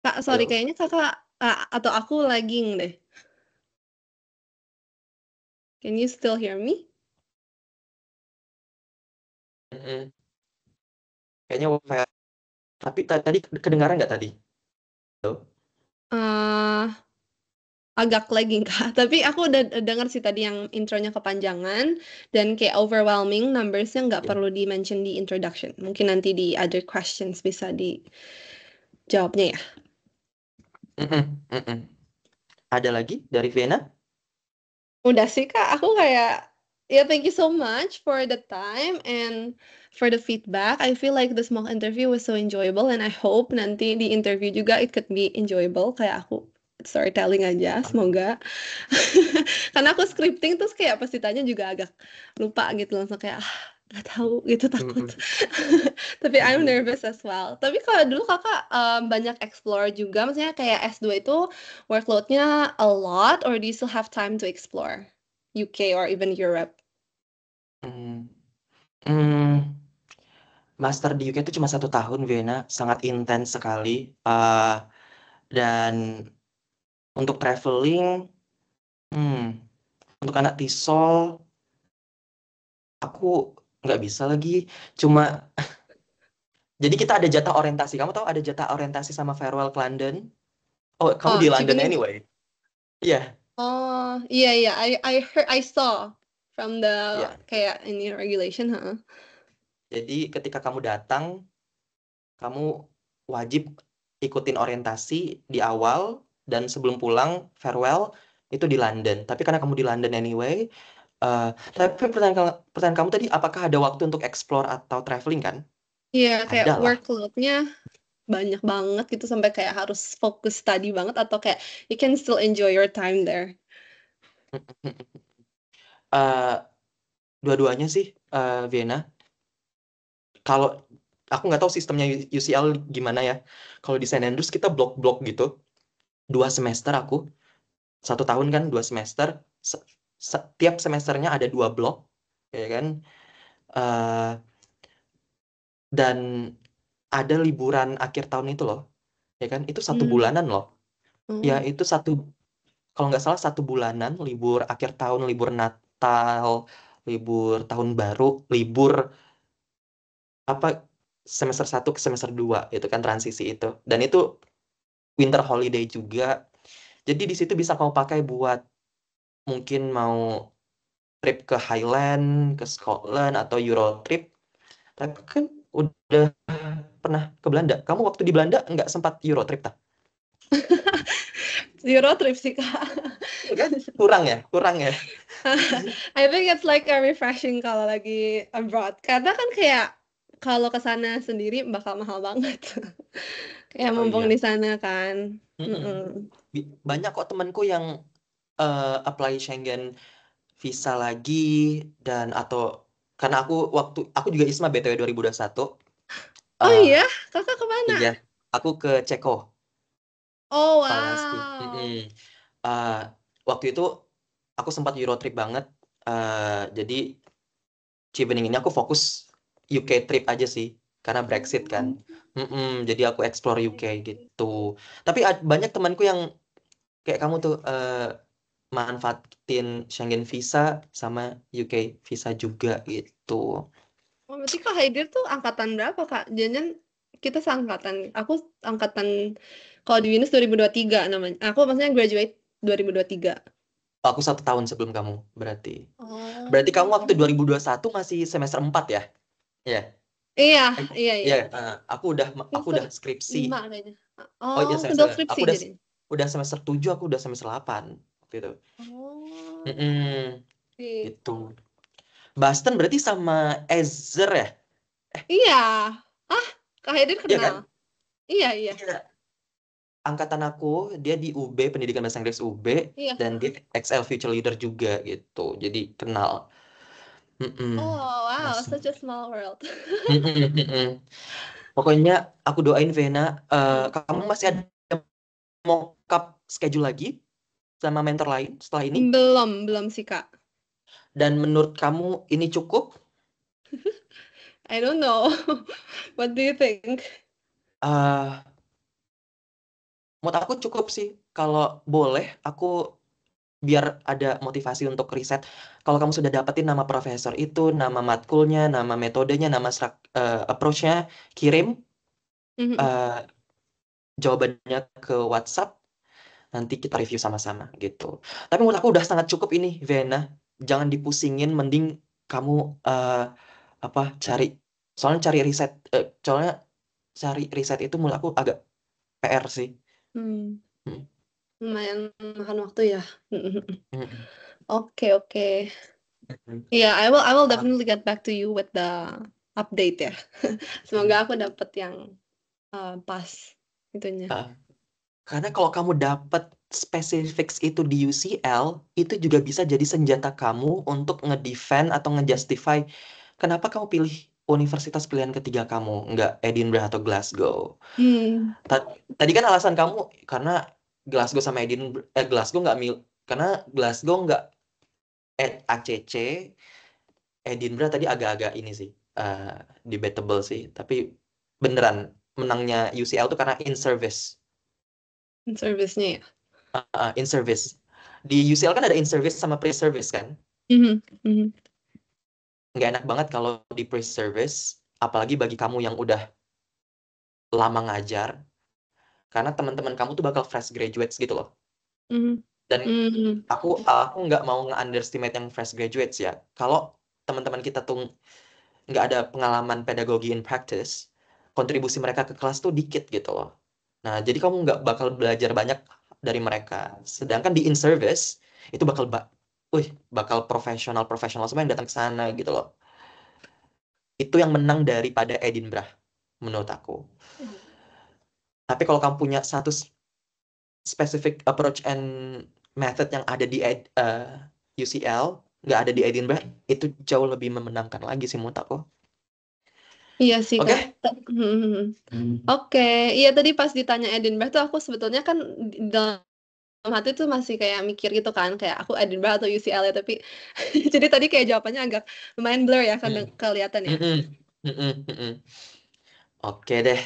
Kak, sorry Halo. kayaknya kakak atau aku lagging deh. Can you still hear me? Mm-mm. Kayaknya tapi tadi kedengaran nggak tadi? Halo? eh Agak lagging Kak. Tapi aku udah dengar sih tadi yang intronya kepanjangan dan kayak overwhelming numbersnya nggak Ya. perlu di-mention di introduction. Mungkin nanti di other questions bisa dijawabnya ya. Mm-mm, mm-mm. Ada lagi dari Vena? Udah sih Kak, aku kayak ya thank you so much for the time and for the feedback. I feel like the mock interview was so enjoyable and I hope nanti di interview juga it could be enjoyable kayak aku storytelling aja, semoga. Karena aku scripting terus kayak pas ditanya juga agak lupa gitu langsung kayak nggak tahu gitu takut. Mm-mm. Tapi I'm Mm-mm. nervous as well. Tapi kalau dulu kakak banyak explore juga, maksudnya kayak S2 itu workload-nya a lot, or do you still have time to explore UK or even Europe? Mm. Mm. Master di UK itu cuma 1 tahun, Vena, sangat intens sekali. Dan untuk traveling, hmm, untuk anak TESOL, aku nggak bisa lagi. Cuma, jadi kita ada jatah orientasi. Kamu tahu ada jatah orientasi sama farewell ke London? Oh, kamu Oh, di London Chevening. anyway. Iya, Oh, iya iya, I heard, I saw from the iya. kayak ini regulation, huh? Jadi ketika kamu datang, kamu wajib ikutin orientasi di awal dan sebelum pulang farewell itu di London. Tapi karena kamu di London anyway, tapi pertanyaan kamu tadi apakah ada waktu untuk explore atau traveling kan? Iya, kayak Ada lah. workload-nya banyak banget gitu sampai kayak harus fokus study banget atau kayak you can still enjoy your time there. Eh, Dua-duanya sih, Vienna. Kalau aku nggak tahu sistemnya UCL gimana ya. Kalau di St. Andrews kita blok-blok gitu. 2 semester aku, 1 tahun kan 2 semester. Setiap semesternya ada 2 blok, ya kan? Eh, dan ada liburan akhir tahun itu loh, ya kan? Itu satu Hmm. bulanan loh. Ya Oh. itu kalau nggak salah 1 bulanan libur akhir tahun, libur Natal, libur tahun baru, libur apa semester 1 ke semester 2 itu kan transisi itu. Dan itu winter holiday juga. Jadi di situ bisa kamu pakai buat mungkin mau trip ke Highland, ke Scotland atau Euro trip. Tapi kan udah pernah ke Belanda. Kamu waktu di Belanda nggak sempat Euro trip tak? Euro trip sih Kak. Kan kurang ya. I think it's like a refreshing kalau lagi abroad. Karena kan kayak kalau ke sana sendiri bakal mahal banget. Kayak Oh mumpung iya. di sana kan. Mm-mm. Mm-mm. Banyak kok temanku yang apply Schengen visa lagi dan atau karena aku juga ISMA BTW 2021. Oh eh iya, Kakak kemana? iya, aku ke Ceko, Oh Pasti. wow. Eh, Waktu itu aku sempat Euro trip banget. Jadi Chevening ini aku fokus UK trip aja sih karena Brexit kan. Oh. Jadi aku explore UK gitu. Tapi banyak temanku yang kayak kamu tuh manfaatin Schengen visa sama UK visa juga gitu. Oh, berarti Kak Haidir tuh angkatan berapa Kak? Jangan kita seangkatan. Aku angkatan kalau di Binus 2023 namanya. Aku maksudnya graduate 2023. Aku 1 tahun sebelum kamu berarti. Berarti kamu waktu Oh. 2021 masih semester 4 ya? Iya. Iya, Eh, iya, iya. Iya, aku udah Ini aku udah skripsi. 5 kayaknya. Oh iya Oh, semester. udah Aku skripsi udah jadi. udah semester 7, aku udah semester 8 waktu itu. Oh, Mm-mm, oke. gitu. Boston berarti sama Ezer ya? Iya. Ah, Kak Haidir Iya kenal. kan? Iya, iya. Iya. Angkatan aku dia di UB, Pendidikan Bahasa Inggris UB, Iya. dan dia XL Future Leader juga gitu. Jadi kenal. Mm-mm. Oh, wow, Masih. such a small world. Mm-mm, mm-mm. Pokoknya aku doain Vena, Hmm. kamu masih ada mock-up schedule lagi sama mentor lain setelah ini? Belum sih, Kak. Dan menurut kamu ini cukup? I don't know. What do you think? eh Menurut aku cukup sih. Kalau boleh, aku biar ada motivasi untuk riset. Kalau kamu sudah dapetin nama profesor itu, nama matkulnya, nama metodenya, nama approach-nya, kirim Mhm. eh, jawabannya ke WhatsApp. Nanti kita review sama-sama gitu. Tapi menurut aku udah sangat cukup ini, Vena. Jangan dipusingin, mending kamu apa cari. Soalnya cari riset itu menurut aku agak PR sih. Hmm. Hmm, Lumayan makan waktu ya. hmm, Oke, oke. hmm. Yeah, I will Ah, definitely get back to you with the update ya. hmm. Semoga aku dapet yang pas itunya. Ah, Karena kalau kamu dapat spesifik itu di UCL, itu juga bisa jadi senjata kamu untuk ngedefend atau ngejustify kenapa kamu pilih universitas pilihan ketiga kamu, nggak Edinburgh atau Glasgow. Hmm. Tadi kan alasan kamu karena Glasgow sama Edinburgh, Glasgow nggak karena Glasgow nggak ACC, Edinburgh tadi agak-agak ini sih, eh, debatable sih. Tapi beneran menangnya UCL tuh karena in service. Service-nya ya. In service. Di UCL kan ada in service sama pre-service kan. Mhm, mhm. Nggak enak banget kalau di pre-service, apalagi bagi kamu yang udah lama ngajar, karena teman-teman kamu tuh bakal fresh graduates gitu loh. Mhm. Dan Mhm. aku nggak mau nge-underestimate yang fresh graduates ya. Kalau teman-teman kita tuh nggak ada pengalaman pedagogi in practice, kontribusi mereka ke kelas tuh dikit gitu loh. Nah, jadi kamu nggak bakal belajar banyak dari mereka. Sedangkan di in service itu bakal profesional semua yang datang ke sana gitu loh. Itu yang menang daripada Edinburgh menurut aku. Tapi kalau kamu punya satu specific approach and method yang ada di UCL, nggak ada di Edinburgh, itu jauh lebih memenangkan lagi sih menurut aku. Iya sih Kak. Oke? Mhm. Oke, iya tadi pas ditanya Edinburgh tuh aku sebetulnya kan dalam hati tuh masih kayak mikir gitu kan, kayak aku Edinburgh atau UCL ya, tapi jadi tadi kayak jawabannya agak lumayan blur ya, kan Hmm. kelihatan ya. Mm-mm. Mm-mm. Mm-mm. Oke deh,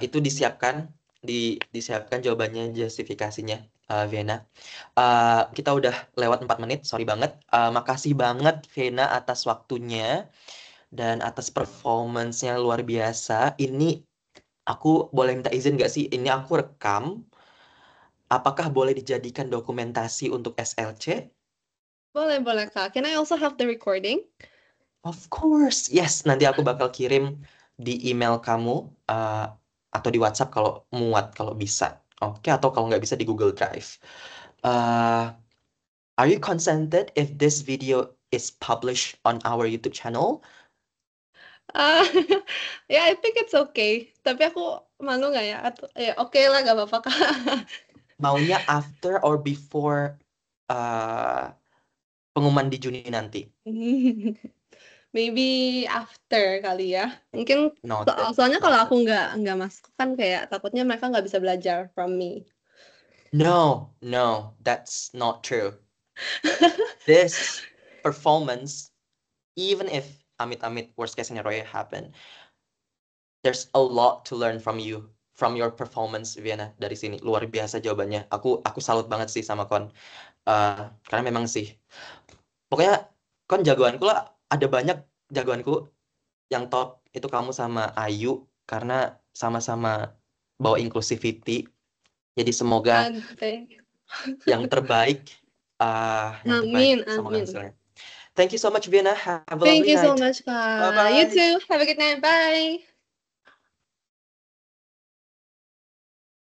itu disiapkan jawabannya, justifikasinya, Vena. Kita udah lewat 4 menit, sorry banget. Makasih banget Vena atas waktunya dan atas performance-nya luar biasa. Ini aku boleh minta izin nggak sih? Ini aku rekam. Apakah boleh dijadikan dokumentasi untuk SLC? Boleh, boleh, Kak. Can I also have the recording? Of course, yes. Nanti aku bakal kirim di email kamu atau di WhatsApp kalau muat, kalau bisa. Oke, atau kalau nggak bisa di Google Drive. Uh, are you consented if this video is published on our YouTube channel? Ah, ya, I think it's okay. Tapi aku malu nggak ya? Atau ya oke lah, nggak apa-apa, Kak. Maunya after or before pengumuman di Juni nanti? Maybe after kali ya. Mungkin Noted, soalnya kalau noted. aku nggak masuk kan kayak takutnya mereka nggak bisa belajar from me. No, no, that's not true. This performance, even if amit-amit worst case scenario happen, there's a lot to learn from you, from your performance, Vienna. Dari sini luar biasa jawabannya. Aku salut banget sih sama Kon. Karena memang sih, pokoknya Kon jagoanku lah. Ada banyak jagoanku yang top itu kamu sama Ayu karena sama-sama bawa inclusivity. Jadi semoga Thank you. yang terbaik, yang terbaik. Amin, Semoga amin. hasilnya. Thank you so much, Vienna. Have a Thank lovely you so night. much, Kak. You Bye-bye. too. Have a good night. Bye.